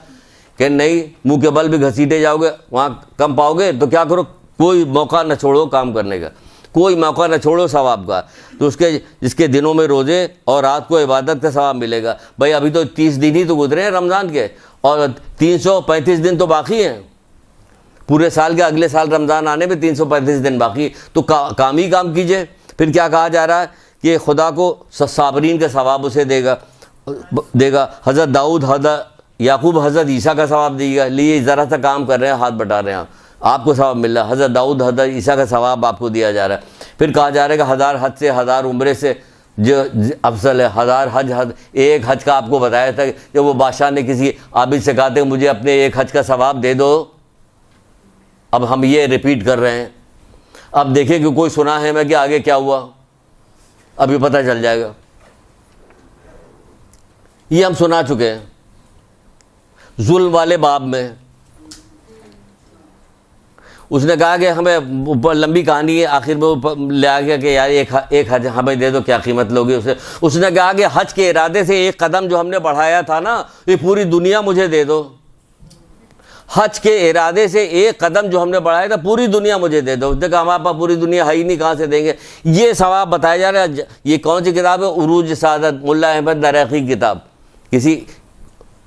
कि नहीं, मुंह के बल भी घसीटे जाओगे, वहाँ कम पाओगे, तो क्या करो, कोई मौका न छोड़ो काम करने का, कोई मौका न छोड़ो सवाब का। तो उसके जिसके दिनों में रोज़े और रात को इबादत का सवाब मिलेगा। भाई अभी तो 30 दिन ही तो गुजरे हैं रमज़ान के, और 335 दिन तो बाकी हैं पूरे साल के। अगले साल रमज़ान आने में 335 दिन बाकी, तो काम ही काम कीजिए। फिर क्या कहा जा रहा है कि खुदा को साबरीन का सवाब उसे देगा। हज़रत दाऊद, हज़रत याकूब, हज़रत ईसा का सवाब देगा। लिए ज़रा सा काम कर रहे हैं, हाथ बटा रहे हैं, आपको सवाब मिल रहा है। हज़रत दाऊद, हज़रत ईसा का सवाब आपको दिया जा रहा है। फिर कहा जा रहा है कि 1000 हज से, 1000 उम्रे से जो अफसल है, 1000 हज। एक हज का आपको बताया था कि वो बादशाह ने किसी आबिद से कहा था मुझे अपने एक हज का सवाब दे दो। अब हम ये रिपीट कर रहे हैं। अब देखें कि कोई सुना है मैं कि आगे क्या हुआ, अभी पता चल जाएगा। ये हम सुना चुके हैं। जुल्म वाले बाब में उसने कहा कि हमें लंबी कहानी है, आखिर में वो ले आ गया कि यार एक हज हमें दे दो, क्या कीमत लोगे उसे। उसने कहा कि हज के इरादे से एक कदम जो हमने बढ़ाया था ना, ये पूरी दुनिया मुझे दे दो। हज के इरादे से एक कदम जो हमने बढ़ाया था, पूरी दुनिया मुझे दे दो। उसने कहा हमारे पास पूरी दुनिया है ही नहीं, कहाँ से देंगे। ये सवाब बताया जा रहा है। ये कौन सी किताब है, उरूज सादत, मुल्ला अहमद दरैकी की किताब, किसी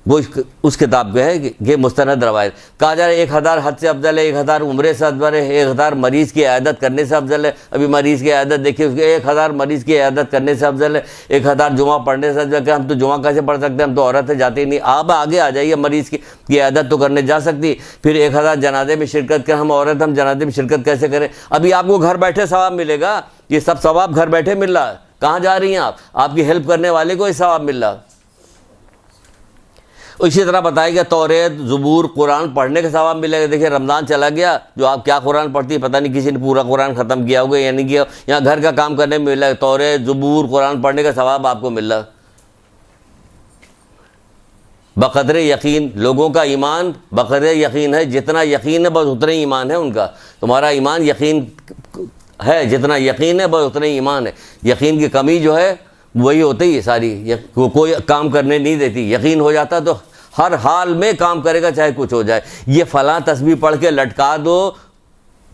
वो उस किताब के है कि मुस्तनद रवायत। कहा जा रहा है 1000 हज से अफजल है, 1000 उम्रे से अफजल है, 1000 मरीज़ की इयादत करने से अफजल है। अभी मरीज़ की इयादत देखिए, उसके 1000 मरीज़ की इयादत करने से अफजल है, 1000 जुमा पढ़ने से अफजल है। हम तो जुमा कैसे पढ़ सकते हैं, हम तो औरतें जाती नहीं। आप आगे आ जाइए, मरीज़ की इयादत तो करने जा सकती। फिर 1000 जनाजे में शिरकत कर, हम औरत, हम जनाजे में शिरकत कैसे करें। अभी आपको घर बैठे सवाब मिलेगा, ये सब सवाब घर बैठे मिल रहा है। कहाँ जा रही हैं आप, आपकी हेल्प करने वाले को ये सवाब मिल रहा है। इसी तरह बताया गया तौरेत, ज़बूर, कुरान पढ़ने का सवाब मिलेगा। देखिए रमज़ान चला गया, जो आप क्या कुरान पढ़ती है पता नहीं, किसी ने पूरा कुरान ख़त्म किया होगा या नहीं किया। यहाँ घर का काम करने में मिल रहा है, तौरेत, ज़बूर, कुरान पढ़ने का सवाब आपको मिल रहा है। बक़द्रे यकीन, लोगों का ईमान बक़द्रे यकीन है, जितना यकीन है बस उतना ही ईमान है उनका। तुम्हारा ईमान यकीन है, जितना यकीन है बस उतना ही ईमान है। यकीन की कमी जो है वही होती है सारी, कोई काम करने नहीं देती। यकीन हो जाता तो हर हाल में काम करेगा, चाहे कुछ हो जाए। ये फ़लाँ तस्बीह पढ़ के लटका दो,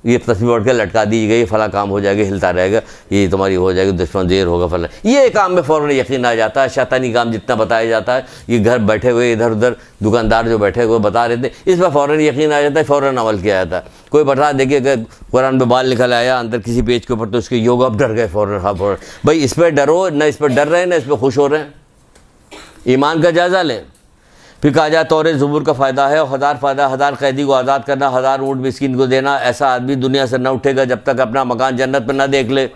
ये तस्बीह पढ़ के लटका दी गई, फ़लाँ काम हो जाएगा, हिलता रहेगा, ये तुम्हारी हो जाएगी, दुश्मन देर होगा फला। ये काम में फ़ौरन यकीन आ जाता है। शैतानी काम जितना बताया जाता है, ये घर बैठे हुए इधर उधर दुकानदार जो बैठे हुए बता रहे थे, इस पर फ़ौरन यकीन आ जाता है, फ़ौरन अमल किया जाता है। कोई बता देखिए अगर कुरान में बाल निकल आया अंदर किसी पेज के ऊपर, तो उसके योग अब डर गए फ़ौरन। हाँ फ़ौरन, भाई इस पर डरो ना, इस पर डर रहे हैं ना इस पर खुश हो रहे हैं। ईमान का जायज़ा लें। फिर कहा जाए तौरेत ज़बूर का फ़ायदा है, 1000 फ़ायदा, 1000 कैदी को आज़ाद करना, 1000 ऊँट मिस्कीन को देना। ऐसा आदमी दुनिया से न उठेगा जब तक अपना मकान जन्नत में न देख ले।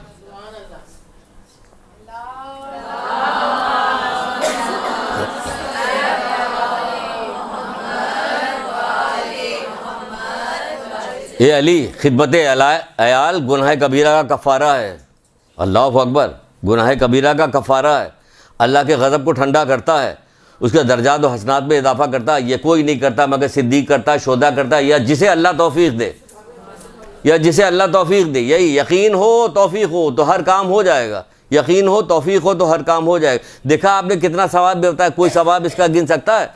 ये अली, खिदमत अयाल गुनाह कबीरा का कफ़ारा है। अल्लाहु अकबर, गुनाह कबीरा का कफ़ारा है। अल्लाह के ग़ज़ब को ठंडा करता है, उसके दर्जात व हसनात में इजाफा करता है। ये कोई नहीं करता मगर सिद्दीक़ करता है, शोदा करता है, या जिसे अल्लाह तौफीक दे, या जिसे अल्लाह तौफीक दे। यही यकीन हो, तौफीक हो तो हर काम हो जाएगा। यकीन हो, तौफीक हो तो हर काम हो जाएगा। देखा आपने कितना सवाब भी बताया, कोई सवाब इसका गिन सकता है?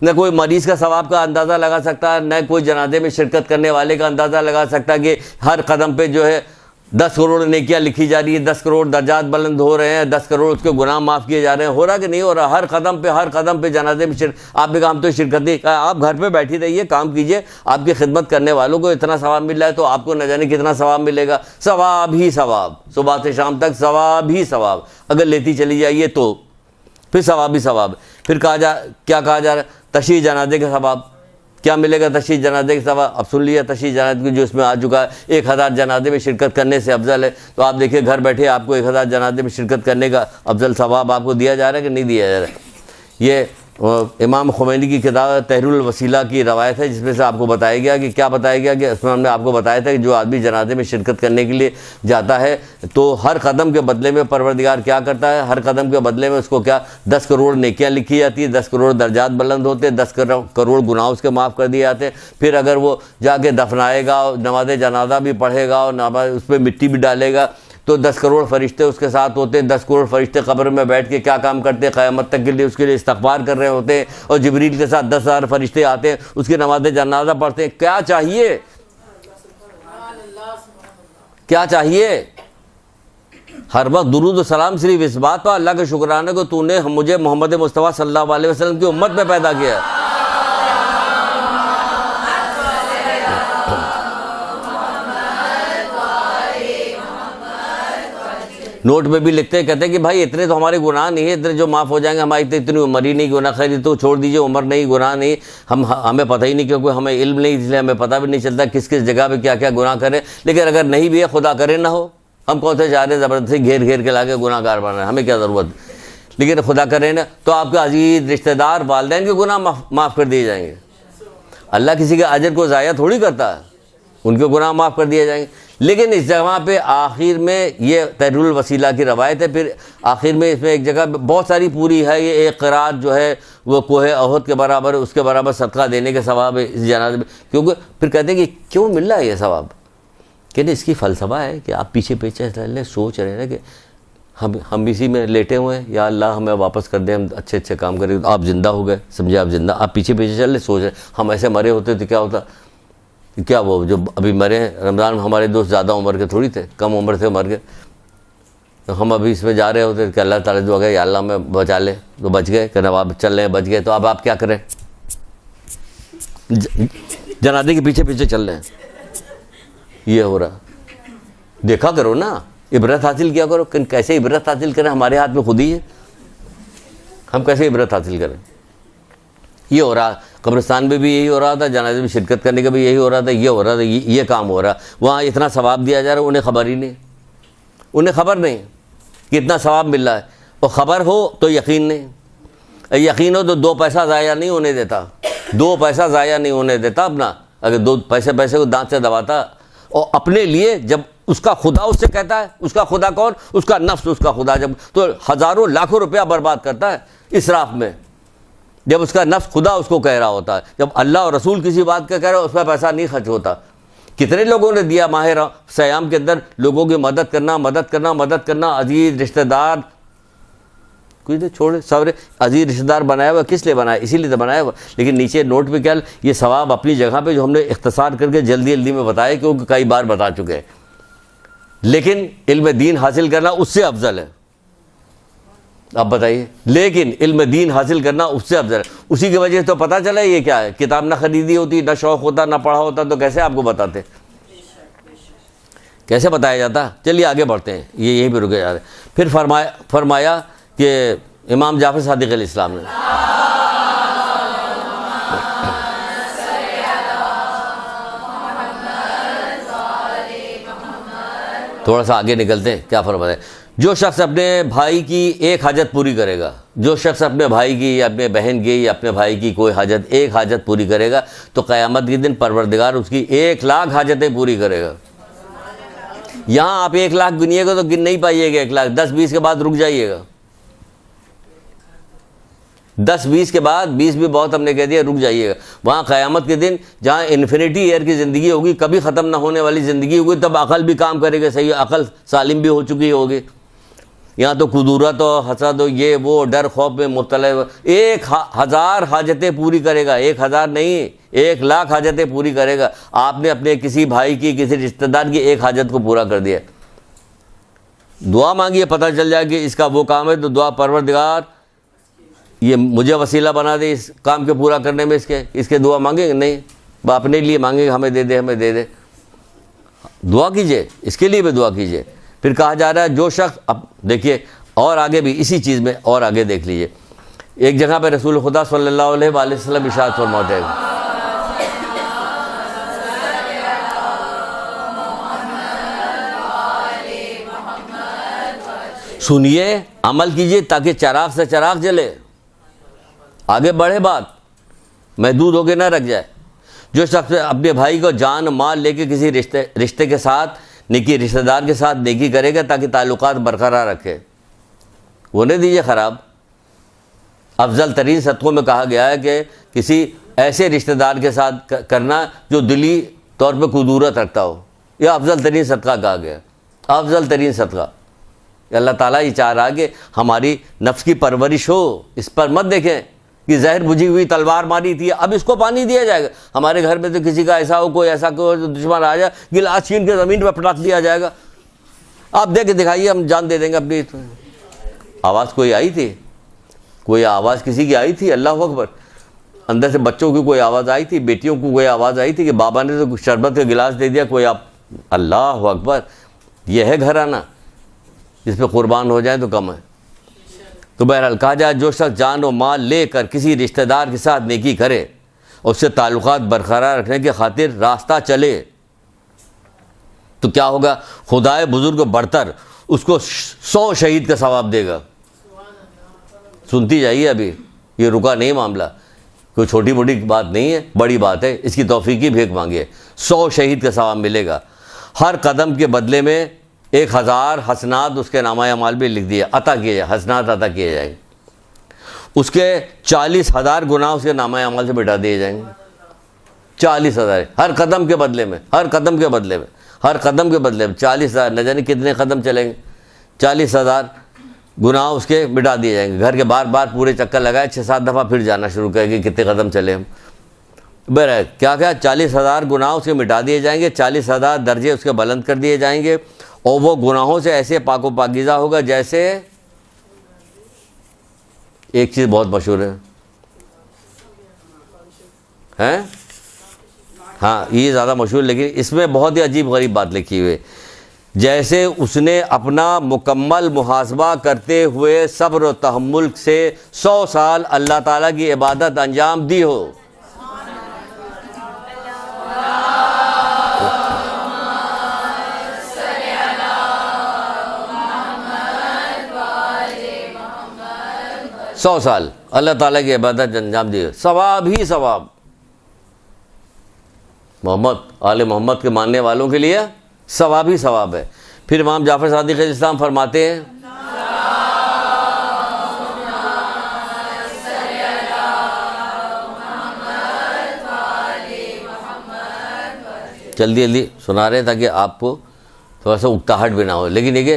न कोई मरीज़ का सवाब का अंदाज़ा लगा सकता है, न कोई जनाजे में शिरकत करने वाले का अंदाज़ा लगा सकता है कि हर कदम पे जो है 10 करोड़ नेकियां लिखी जा रही है, 10 करोड़ दर्जात बुलंद हो रहे हैं, 10 करोड़ उसके गुनाह माफ़ किए जा रहे हैं। हो रहा कि नहीं हो रहा? हर कदम पे जनाजे में आप भी काम तो शिरकत नहीं, आप घर पे बैठी रहिए, काम कीजिए, आपकी खिदमत करने वालों को इतना सवाब मिल रहा है तो आपको न जाने कितना सवाब मिलेगा। सवाब ही सवाब, सुबह से शाम तक सवाब ही सवाब, अगर लेती चली जाइए तो फिर सवाब ही सवाब। फिर क्या कहा जा रहा है? तशरीह जनाजे का सवाब क्या मिलेगा? तशरीह जनाजे के सवाब अब सुन लिया, तशरीह जनाजे की जो इसमें आ चुका है 1000 जनाजे में शिरकत करने से अफजल है। तो आप देखिए घर बैठे आपको 1000 जनाजे में शिरकत करने का अफजल सवाब आपको दिया जा रहा है कि नहीं दिया जा रहा है। ये इमाम खुमैनी की किताब तहरीरुल वसीला की रवायत है, जिसमें से आपको बताया गया कि क्या बताया गया कि उसमें हमने आपको बताया था कि जो आदमी जनाजे में शिरकत करने के लिए जाता है तो हर कदम के बदले में परवरदिगार क्या करता है? हर कदम के बदले में उसको क्या 10 करोड़ नेकियां लिखी जाती है, 10 करोड़ दर्जात बुलंद होते हैं, 10 करोड़ गुनाह उसके माफ़ कर दिए जाते हैं। फिर अगर वो जाके दफनाएगा, नमाज जनाजा भी पढ़ेगा और नमाज उस पर मिट्टी भी डालेगा तो 10 करोड़ फरिश्ते उसके साथ होते हैं। 10 करोड़ फरिश्ते कब्र में बैठ के क्या काम करते हैं? क़यामत तक के लिए उसके लिए इस्तग़फ़ार कर रहे होते हैं। और जिब्रील के साथ 10,000 फरिश्ते आते हैं, उसकी नमाज जनाजा पढ़ते हैं। क्या चाहिए? क्या चाहिए? हर वक्त दुरूद और सलाम सिर्फ इस बात पर अल्लाह के शुक्राने को तूने मुझे मोहम्मद मुस्तफ़ा सल्लल्लाहु अलैहि वसल्लम की उम्मत में पैदा किया है। नोट में भी लिखते हैं, कहते हैं कि भाई इतने तो हमारे गुनाह नहीं है, इतने जो माफ़ हो जाएंगे, हमारी तो इतनी उम्र ही नहीं गुनाह। खैर तो छोड़ दीजिए, उम्र नहीं, गुनाह नहीं, हमें पता ही नहीं, क्योंकि हमें इल्म नहीं, इसलिए हमें पता भी नहीं चलता किस किस जगह पे क्या क्या गुनाह करें। लेकिन अगर नहीं भी है, खुदा करे ना हो, हम कौन से जा रहे हैं ज़बरदस्ती घेर घेर के लाके गुनाहगार बना रहे हैं? हमें क्या ज़रूरत? लेकिन खुदा करे ना तो आपके अजीज़ रिश्तेदार वालिदैन के गुनाह माफ़ कर दिए जाएंगे। अल्लाह किसी के अजर को ज़ाया थोड़ी करता है, उनके गुनाह माफ़ कर दिए जाएंगे। लेकिन इस जगह पे आखिर में ये तहरीरुल वसीला की रवायत है, फिर आखिर में इसमें एक जगह बहुत सारी पूरी है, ये एक क़रात जो है वो कोहे अहद के बराबर, उसके बराबर सदका देने के सवाब है इस जनाजे में। क्योंकि फिर कहते हैं कि क्यों मिल रहा है ये सवाब? कहते इसकी फ़लसफ़ा है कि आप पीछे पीछे चल सोच रहे हैं ना कि हम इसी में लेटे हुए हैं, या अल्लाह हमें वापस कर दे, हम अच्छे अच्छे काम करें। आप ज़िंदा हो गए, समझे आप ज़िंदा, आप पीछे पीछे चल रहे सोच रहे हम ऐसे मरे होते तो क्या होता? क्या वो जो अभी मरे हैं रमज़ान में, हमारे दोस्त ज़्यादा उम्र के थोड़ी थे, कम उम्र से मर गए, तो हम अभी इसमें जा रहे होते कि अल्लाह ताला दुआ गए या अल्लाह में बचा ले, तो बच गए। कहना आप चल रहे हैं, बच गए, तो अब आप क्या करें? जनाजे के पीछे पीछे चल रहे हैं। ये हो रहा, देखा करो ना, इबरत हासिल किया करो। कैसे इबरत हासिल करें? हमारे हाथ में खुद ही है, हम कैसे इबरत हासिल करें? ये हो रहा, कब्रिस्तान में भी यही हो रहा था, जनाजे में शिरकत करने का भी यही हो रहा था, ये हो रहा था, ये काम हो रहा। वहाँ इतना सवाब दिया जा रहा है, उन्हें खबर ही नहीं, उन्हें खबर नहीं कि इतना सवाब मिल रहा है। और ख़बर हो तो यकीन नहीं, यकीन हो तो 2 पैसा ज़ाया नहीं होने देता, 2 पैसा ज़ाया नहीं होने देता अपना। अगर 2 पैसे को दांत से दबाता और अपने लिए, जब उसका खुदा उससे कहता है, उसका खुदा कौन? उसका नफ्स, उसका खुदा, जब तो हज़ारों लाखों रुपया बर्बाद करता है इसराफ में, जब उसका नफ्स खुदा उसको कह रहा होता है। जब अल्लाह और रसूल किसी बात का कह रहे हो, उस पर पैसा नहीं खर्च होता। कितने लोगों ने दिया माह सयाम के अंदर, लोगों की मदद करना, अजीज़ रिश्तेदार कोई छोड़े सवरे, अजीज़ रिश्तेदार बनाया हुआ किस लिए बनाया? इसीलिए तो बनाया हुआ। लेकिन नीचे नोट पे क्या, ये सवाब अपनी जगह पे जो हमने इख्तिसार करके जल्दी जल्दी में बताया, क्योंकि कई बार बता चुके हैं। लेकिन इल्म दीन हासिल करना उससे अफजल है। आप बताइए, लेकिन इल्म दीन हासिल करना उससे अफजल है। उसी की वजह से तो पता चला ये क्या है। किताब ना खरीदी होती, ना शौक़ होता, ना पढ़ा होता, तो कैसे आपको बताते, कैसे बताया जाता? चलिए आगे बढ़ते हैं, ये यहीं पर रुके जा रहे। फिर फरमाया कि इमाम जाफ़र सादिक़ अलैहिस्सलाम ने थोड़ा सा आगे निकलते हैं, क्या फरमाया? जो शख्स अपने भाई की एक हाजत पूरी करेगा, जो शख्स अपने भाई की या अपने बहन की या अपने भाई की कोई हाजत, एक हाजत पूरी करेगा, तो क़यामत के दिन परवरदिगार उसकी 1 लाख हाजतें पूरी करेगा। यहाँ आप 1 लाख गिनिएगा तो गिन नहीं पाइएगा 1 लाख, 10-20 के बाद रुक जाइएगा। 10-20 के बाद, 20 भी बहुत हमने कह दिया, रुक जाइएगा। वहाँ क़यामत के दिन जहाँ इन्फिनिटी ईयर की ज़िंदगी होगी, कभी ख़त्म ना होने वाली ज़िंदगी होगी, तब अक़ल भी काम करेगा, सही अक़ल सालिम भी हो चुकी होगी। यहाँ तो कुदूरत और हसद और ये वो डर खौफ में मुब्तला है। 1000 हाजतें पूरी करेगा, 1000 नहीं 1,00,000 हाजतें पूरी करेगा। आपने अपने किसी भाई की, किसी रिश्तेदार की एक हाजत को पूरा कर दिया। दुआ मांगिए, पता चल जाए कि इसका वो काम है, तो दुआ परवरदिगार ये मुझे वसीला बना दे इस काम के पूरा करने में, इसके दुआ मांगेंगे नहीं, वो अपने लिए मांगेंगे, हमें दे दे, हमें दे दे। दुआ कीजिए, इसके लिए भी दुआ कीजिए। फिर कहा जा रहा है जो शख्स, अब देखिए और आगे भी इसी चीज़ में और आगे देख लीजिए, एक जगह पे रसूल खुदा सल्लल्लाहु अलैहि वसल्लम इरशाद फरमाते हैं, सुनिए अमल कीजिए ताकि चिराग से चिराग जले, आगे बढ़े बात, महदूद होके ना रख जाए। जो शख्स अपने भाई को जान माल लेके किसी रिश्ते के साथ नेकी, रिश्तेदार के साथ नेकी करेगा ताकि ताल्लुकात बरकरार रखे, वो नहीं दीजिए ख़राब। अफजल तरीन सदक़ों में कहा गया है कि किसी ऐसे रिश्तेदार के साथ करना जो दिली तौर पे कुदूरत रखता हो, यह अफजल तरीन सदका कहा गया, अफजल तरीन सदका। अल्लाह ताला ये चाह रहा है कि हमारी नफ्स की परवरिश हो, इस पर मत देखें कि जहर बुझी हुई तलवार मारी थी, अब इसको पानी दिया जाएगा। हमारे घर में तो किसी का ऐसा हो, कोई ऐसा कोई दुश्मन आ जाए, गिलास छीन के ज़मीन पर पटक दिया जाएगा, आप देख के दिखाइए, हम जान दे देंगे अपनी। आवाज़ कोई आई थी, कोई आवाज़ किसी की आई थी, अल्लाह अकबर, अंदर से बच्चों की कोई आवाज़ आई थी, बेटियों को कोई आवाज़ आई थी कि बाबा ने तो शरबत का गिलास दे दिया, कोई आप, अल्लाह अकबर, यह है घराना, इस पर कुर्बान हो जाए तो कम है। तो बहरहाल कहा जाए जो शख्स जान और माल लेकर किसी रिश्तेदार के साथ नेकी करे और उससे ताल्लुकात बरकरार रखने की खातिर रास्ता चले, तो क्या होगा, खुदाए बुजुर्ग बढ़तर उसको 100 शहीद का सवाब देगा। सुनती जाइए, अभी ये रुका नहीं मामला, कोई छोटी मोटी बात नहीं है, बड़ी बात है, इसकी तौफीक की भीख मांगिए। 100 शहीद का सवाब मिलेगा, हर कदम के बदले में 1000 हसनात उसके नामा अमाल भी लिख दिए, अता किए जाए, हसनात अता किए जाएंगे, उसके 40,000 गुनाह उसके नामा अमाल से मिटा दिए जाएंगे। 40,000 हर कदम के बदले में, हर कदम के बदले में, हर कदम के बदले में 40,000, न जाने कितने कदम चलेंगे, 40,000 गुनाह उसके मिटा दिए जाएंगे। घर के बार बार पूरे चक्कर लगाए, 6-7 दफ़ा फिर जाना शुरू करेंगे, कितने कदम चले हम। बहरहाल क्या क्या 40,000 गुनाह उसके मिटा दिए जाएंगे, 40,000 दर्जे उसके बुलंद कर दिए जाएंगे, और वो गुनाहों से ऐसे पाको पाकीज़ा होगा जैसे, एक चीज़ बहुत मशहूर है, हैं? हाँ ये ज़्यादा मशहूर, लेकिन इसमें बहुत ही अजीब गरीब बात लिखी हुई है, जैसे उसने अपना मुकम्मल मुहासबा करते हुए सब्र और तहम्मुल से 100 साल अल्लाह ताला की इबादत अंजाम दी हो। सौ साल अल्लाह ताला की इबादत अंजाम दी, सवाब ही सवाब। मोहम्मद आले मोहम्मद के मानने वालों के लिए सवाब ही सवाब है। फिर इमाम जाफ़र सादिक़ इस्लाम फरमाते हैं, जल्दी जल्दी सुना रहे हैं ताकि आपको थोड़ा सा उकताहट भी ना हो, लेकिन देखिए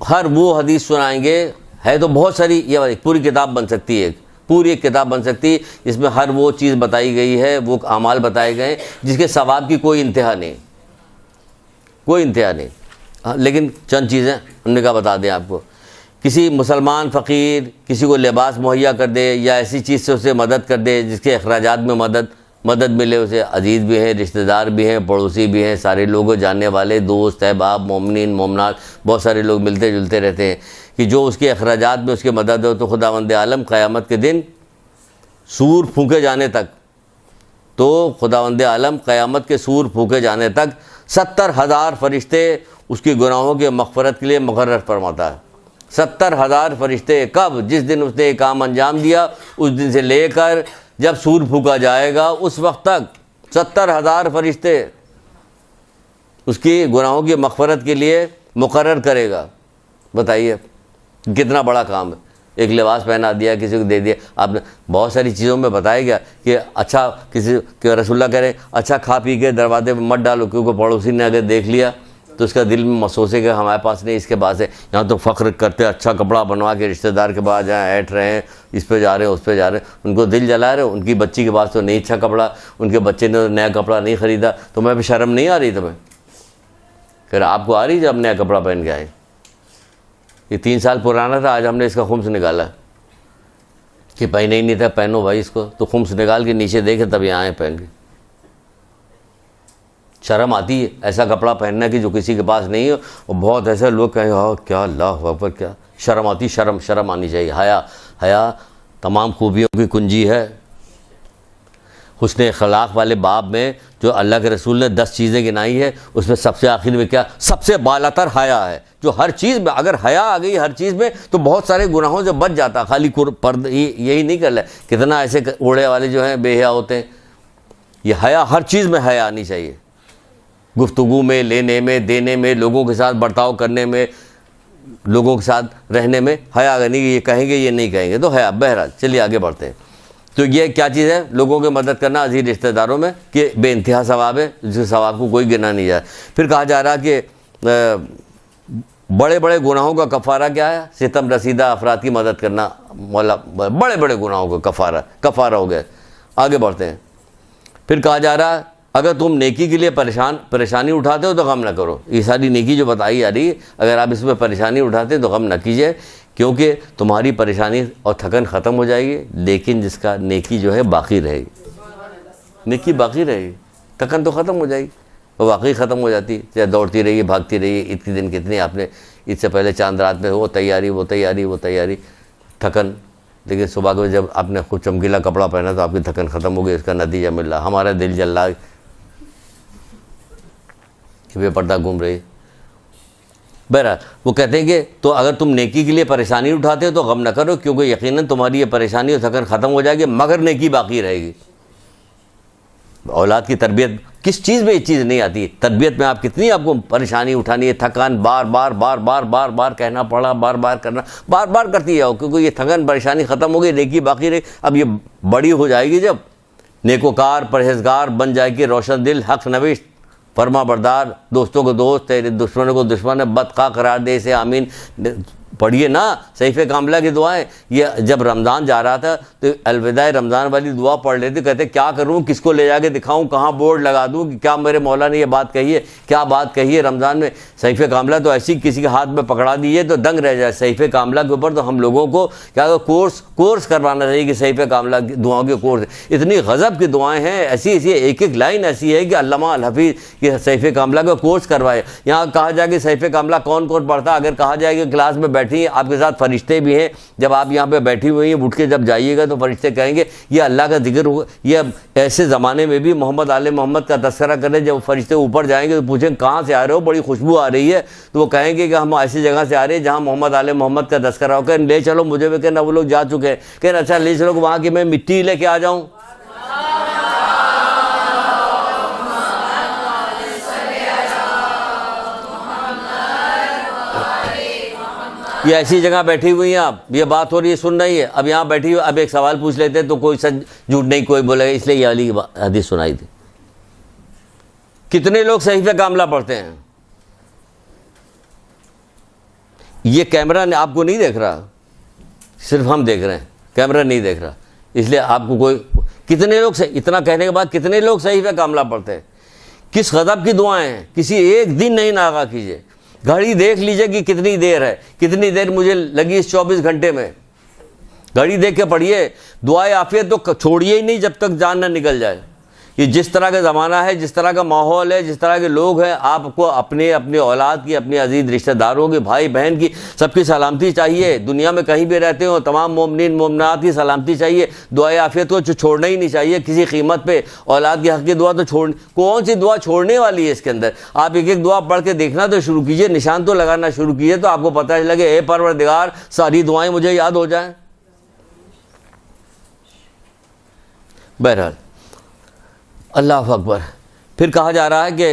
हर वो हदीस सुनाएंगे, है तो बहुत सारी, ये पूरी किताब बन सकती है, पूरी एक किताब बन सकती है, इसमें हर वो चीज़ बताई गई है, वो अमाल बताए गए जिसके सवाब की कोई इंतहा नहीं, कोई इंतहा नहीं। हाँ, लेकिन चंद चीज़ें हमने कहा बता दें आपको, किसी मुसलमान फ़कीर किसी को लिबास मुहैया कर दे या ऐसी चीज़ से उसे मदद कर दे जिसके अखराजात में मदद मिले, उसे अजीज़ भी हैं, रिश्तेदार भी हैं, पड़ोसी भी हैं, सारे लोग जानने वाले, दोस्त अहबाब, मोमिनीन मोमनात, बहुत सारे लोग मिलते जुलते रहते हैं कि जो उसके अखराजात में उसकी मदद हो, तो खुदावंद आलम क़यामत के दिन सूर फूके जाने तक, तो खुदावंद आलम क़यामत के सूर फूके जाने तक 70,000 फरिश्ते उसकी गुनाहों के मग़फ़रत के लिए मुक़र्रर फरमाता है। 70,000 फरिश्ते, कब? जिस दिन उसने एक काम अंजाम दिया, उस दिन से लेकर जब सूर फूका जाएगा उस वक्त तक 70,000 फरिश्ते उसकी गुनाहों की मग़फ़रत के लिए मुक़र्रर करेगा। बताइए कितना बड़ा काम है। एक लिबास पहना दिया, किसी को दे दिया, आपने बहुत सारी चीज़ों में बताया गया कि अच्छा किसी के रसूलुल्लाह कह रहे अच्छा खा पी के दरवाजे पर मत डालो, क्योंकि पड़ोसी ने अगर देख लिया तो उसका दिल में महसूस है कि हमारे पास नहीं, इसके पास है। यहाँ तो फ़ख्र करते अच्छा कपड़ा बनवा के रिश्तेदार के पास जहाँ ऐट रहे हैं, इस पे जा रहे हैं, उस पे जा रहे हैं, उनको दिल जला रहे हो। उनकी बच्ची के पास तो नहीं अच्छा कपड़ा, उनके बच्चे ने नया कपड़ा नहीं ख़रीदा, तो मैं भी शर्म नहीं आ रही तुम्हें? फिर आपको आ रही जब नया कपड़ा पहन के आए? ये 3 साल पुराना था, आज हमने इसका खुम्स निकाला कि पहने ही नहीं था, पहनो भाई इसको। तो खुम्स निकाल के नीचे देखे तब यहाँ आए पहन के। शर्म आती है ऐसा कपड़ा पहनना कि जो किसी के पास नहीं है, और बहुत ऐसे लोग कहें हाँ क्या अल्लाह अकबर, क्या शर्म आती। शर्म आनी चाहिए। हया तमाम खूबियों की कुंजी है। हुस्न अखलाक वाले बाब में जो अल्लाह के रसूल ने 10 चीज़ें गिनाई है, उसमें सबसे आखिर में क्या, सबसे बालातर हया है। जो हर चीज़ में अगर हया आ गई हर चीज़ में, तो बहुत सारे गुनाहों से बच जाता। खाली पर्द यही नहीं कर ले, कितना ऐसे ओढ़े वाले जो हैं बेहया होते हैं। ये हया, हर चीज़ में हया आनी चाहिए। गुफ्तगू में, लेने में, देने में, लोगों के साथ बर्ताव करने में, लोगों के साथ रहने में हया अगर नहीं, ये कहेंगे ये नहीं कहेंगे तो हया। बहरहाल चलिए आगे बढ़ते हैं। तो ये क्या चीज़ है? लोगों की मदद करना अजीज रिश्तेदारों में, कि बेइंतहा सवाब है, जिस सवाब को कोई गिना नहीं जाए। फिर कहा जा रहा कि बड़े बड़े गुनाहों का कफ़ारा क्या है? सितम रसीदा अफराद की मदद करना। मौला बड़े बड़े गुनाहों का कफ़ारा हो गया। आगे बढ़ते हैं। फिर कहा जा रहा, अगर तुम नेकी के लिए परेशानी उठाते हो तो गम न करो। ये सारी नेकी जो बताई जा रही है, अगर आप इसमें परेशानी उठाते तो गम न कीजिए, क्योंकि तुम्हारी परेशानी और थकन ख़त्म हो जाएगी। लेकिन जिसका नेकी जो है बाकी रहेगी, नेकी बाकी रहेगी, थकन तो ख़त्म हो जाएगी, वो वाकई ख़त्म हो जाती है। चाहे दौड़ती रहिए, भागती रहिए, इतने दिन कितनी आपने, इससे पहले चांद रात में वो तैयारी, थकन। लेकिन सुबह को जब आपने खूब चमकीला कपड़ा पहना तो आपकी थकन ख़त्म हो गई। इसका नतीजा मिल रहा, हमारा दिल जल रहा, बेपर्दा घूम रही। बहरहाल वो कहते हैं कि तो अगर तुम नेकी के लिए परेशानी उठाते हो तो गम न करो, क्योंकि यकीनन तुम्हारी ये परेशानी और थकन ख़त्म हो जाएगी, मगर नेकी बाकी रहेगी। औलाद की तरबियत, किस चीज़ में ये चीज़ नहीं आती? तरबियत में आप कितनी आपको परेशानी उठानी है, थकान बार बार कहना पड़ा, बार करना, बार करती जाओ, क्योंकि ये थकान परेशानी ख़त्म हो गई, नेकी बाकी रही। अब ये बड़ी हो जाएगी, जब नेकोकार परहेजगार बन जाएगी, रोशन दिल हक नविश फरमा बरदार, दोस्तों को दोस्त, तेरे दुश्मनों को दुश्मन है, बदखा करार दे से आमीन। पढ़िए ना सहीफ़े कामिला की दुआएं। ये जब रमज़ान जा रहा था तो अलविदा रमज़ान वाली दुआ पढ़ लेते, कहते क्या करूं, किसको ले जाके दिखाऊं, कहाँ बोर्ड लगा दूं कि क्या मेरे मौला ने ये बात कही है, क्या बात कही है रमज़ान में। सहीफ़े कामिला तो ऐसी किसी के हाथ में पकड़ा दी है तो दंग रह जाए। सहीफ़े कामिला के ऊपर तो हम लोगों को क्या कोर्स करवाना चाहिए कि सहीफ़े कामिला की दुआओं के कोर्स। इतनी गज़ब की दुआएँ हैं, ऐसी एक लाइन ऐसी है कि अल्लामा अल हफीज़ कि सहीफ़े कामिला का कोर्स करवाए। यहाँ कहा जाए कि सहीफ़े कामिला कौन कौन पढ़ता, अगर कहा जाए कि क्लास में बैठी हैं, आपके साथ फरिश्ते भी हैं, जब आप यहाँ पे बैठी हुई हैं, उठ के जब जाइएगा तो फरिश्ते कहेंगे ये अल्लाह का जिक्र होगा। ये ऐसे ज़माने में भी मोहम्मद आले मोहम्मद का तस्करा करें, जब फरिश्ते ऊपर जाएंगे तो पूछें कहाँ से आ रहे हो, बड़ी खुशबू आ रही है, तो वो कहेंगे कि हम ऐसी जगह से आ रहे हैं जहाँ मोहम्मद आले मोहम्मद का तस्करा हो। कहें ले चलो मुझे भी, कहना वो लोग जा चुके हैं। कहें अच्छा ले चलो वहाँ की मैं मिट्टी लेके आ जाऊँ। ये ऐसी जगह बैठी हुई हैं आप, ये बात हो रही है, सुन रही है, अब यहाँ बैठी हुई। अब एक सवाल पूछ लेते हैं तो कोई सच झूठ नहीं कोई बोलेगा, इसलिए ये वाली हदीस सुनाई थी। कितने लोग सहीफ़े कामिला पढ़ते हैं? ये कैमरा आपको नहीं देख रहा, सिर्फ हम देख रहे हैं, कैमरा नहीं देख रहा, इसलिए आपको कोई, कितने लोग इतना कहने के बाद कितने लोग सहीफ़े कामिला पढ़ते हैं? किस गज़ब की दुआएं हैं? किसी एक दिन नहीं नागा कीजिए, घड़ी देख लीजिए कि कितनी देर है, कितनी देर मुझे लगी इस 24 घंटे में। घड़ी देख के पढ़िए। दुआए आफियत तो छोड़िए ही नहीं जब तक जान ना निकल जाए। ये जिस तरह का ज़माना है, जिस तरह का माहौल है, जिस तरह के लोग हैं, आपको अपने अपने औलाद की, अपने अजीज़ रिश्तेदारों की, भाई बहन की, सबकी सलामती चाहिए। दुनिया में कहीं भी रहते हो तमाम मोमिनीन मोमिनात की सलामती चाहिए। दुआए आफियत को छोड़ना ही नहीं चाहिए किसी कीमत पे। औलाद की हक़ की दुआ तो कौन सी दुआ छोड़ने वाली है इसके अंदर? आप एक एक दुआ पढ़ के देखना तो शुरू कीजिए, निशान तो लगाना शुरू कीजिए, तो आपको पता लगे ए परवरदिगार सारी दुआएँ मुझे याद हो जाएँ। बहरहाल अल्लाह अकबर। फिर कहा जा रहा है कि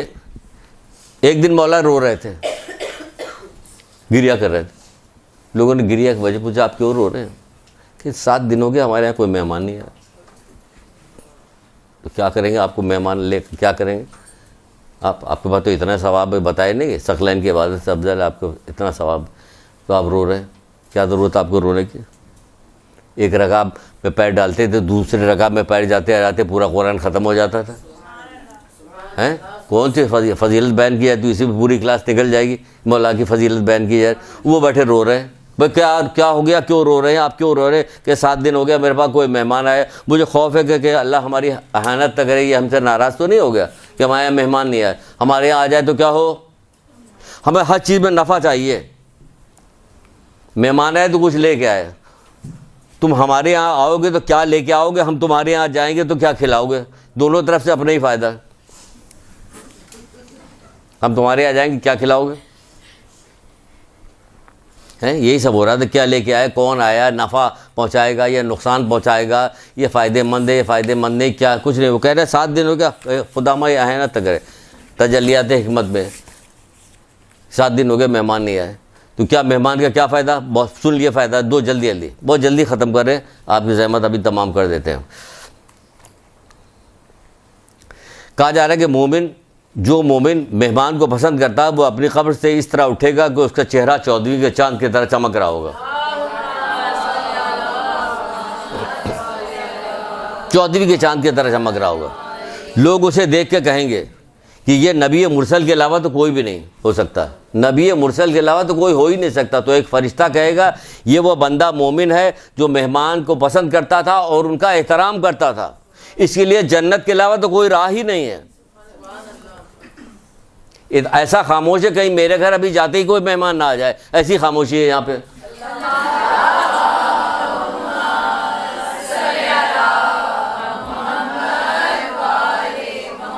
एक दिन मौला रो रहे थे, गिरिया कर रहे थे। लोगों ने गिरिया की वजह पूछा, आप क्यों रो रहे हैं? कि 7 दिन हो गए हमारे यहाँ कोई मेहमान नहीं आया। तो क्या करेंगे, आपको मेहमान ले क्या करेंगे? आपके पास तो इतना सवाब है, बताए नहीं सकलैन की इबादत से अफजल है आपको इतना सवाब, तो आप रो रहे हैं। क्या ज़रूरत है आपको रोने की? एक रकाब में पैर डालते थे, दूसरे रकाब में पैर जाते जाते पूरा कुरान ख़त्म हो जाता था। हैं कौन सी फजीलत बयान की जाए तो इसी में पूरी क्लास निकल जाएगी, मौला की फजीलत बयान की जाए। वो बैठे रो रहे हैं, भाई क्या हो गया, क्यों रो रहे हैं आप, क्यों रो रहे हैं? कि 7 दिन हो गया मेरे पास कोई मेहमान आया, मुझे खौफ है कि अल्लाह हमारी अहानत तक करेगी, हमसे नाराज़ तो नहीं हो गया कि हमारे यहाँ मेहमान नहीं आए, हमारे यहाँ आ जाए तो क्या हो। हमें हर चीज़ में नफ़ा चाहिए। मेहमान आए तो कुछ लेके आए, तुम हमारे यहाँ आओगे तो क्या लेके आओगे, हम तुम्हारे यहाँ जाएंगे तो क्या खिलाओगे, दोनों तरफ से अपना ही फ़ायदा। हम तुम्हारे यहाँ जाएंगे क्या खिलाओगे, हैं? यही सब हो रहा था। क्या लेके आए, कौन आया, नफ़ा पहुँचाएगा या नुकसान पहुँचाएगा, ये फ़ायदेमंद है, ये फ़ायदेमंद नहीं, क्या कुछ नहीं। वो कह रहे 7 दिन हो गया, खुदा माई आए ना तक तजलियात हिकमत में 7 दिन हो गए मेहमान नहीं आए, तो क्या मेहमान का क्या फ़ायदा? बहुत सुन लिए फ़ायदा, दो जल्दी बहुत जल्दी ख़त्म करें, आपकी ज़हमत अभी तमाम कर देते हैं। कहा जा रहा है कि जो मोमिन मेहमान को पसंद करता है वो अपनी कब्र से इस तरह उठेगा कि उसका चेहरा 14वीं के चांद की तरह चमक रहा होगा। 14वीं के चांद की तरह चमक रहा होगा। लोग उसे देख के कहेंगे कि ये नबी मुरसल के अलावा तो कोई भी नहीं हो सकता, नबी मुरसल के अलावा तो कोई हो ही नहीं सकता। तो एक फ़रिश्ता कहेगा ये वो बंदा मोमिन है जो मेहमान को पसंद करता था और उनका एहतराम करता था, इसके लिए जन्नत के अलावा तो कोई राह ही नहीं है। ऐसा खामोश है कहीं मेरे घर अभी जाते ही कोई मेहमान ना आ जाए, ऐसी खामोशी है यहाँ पे।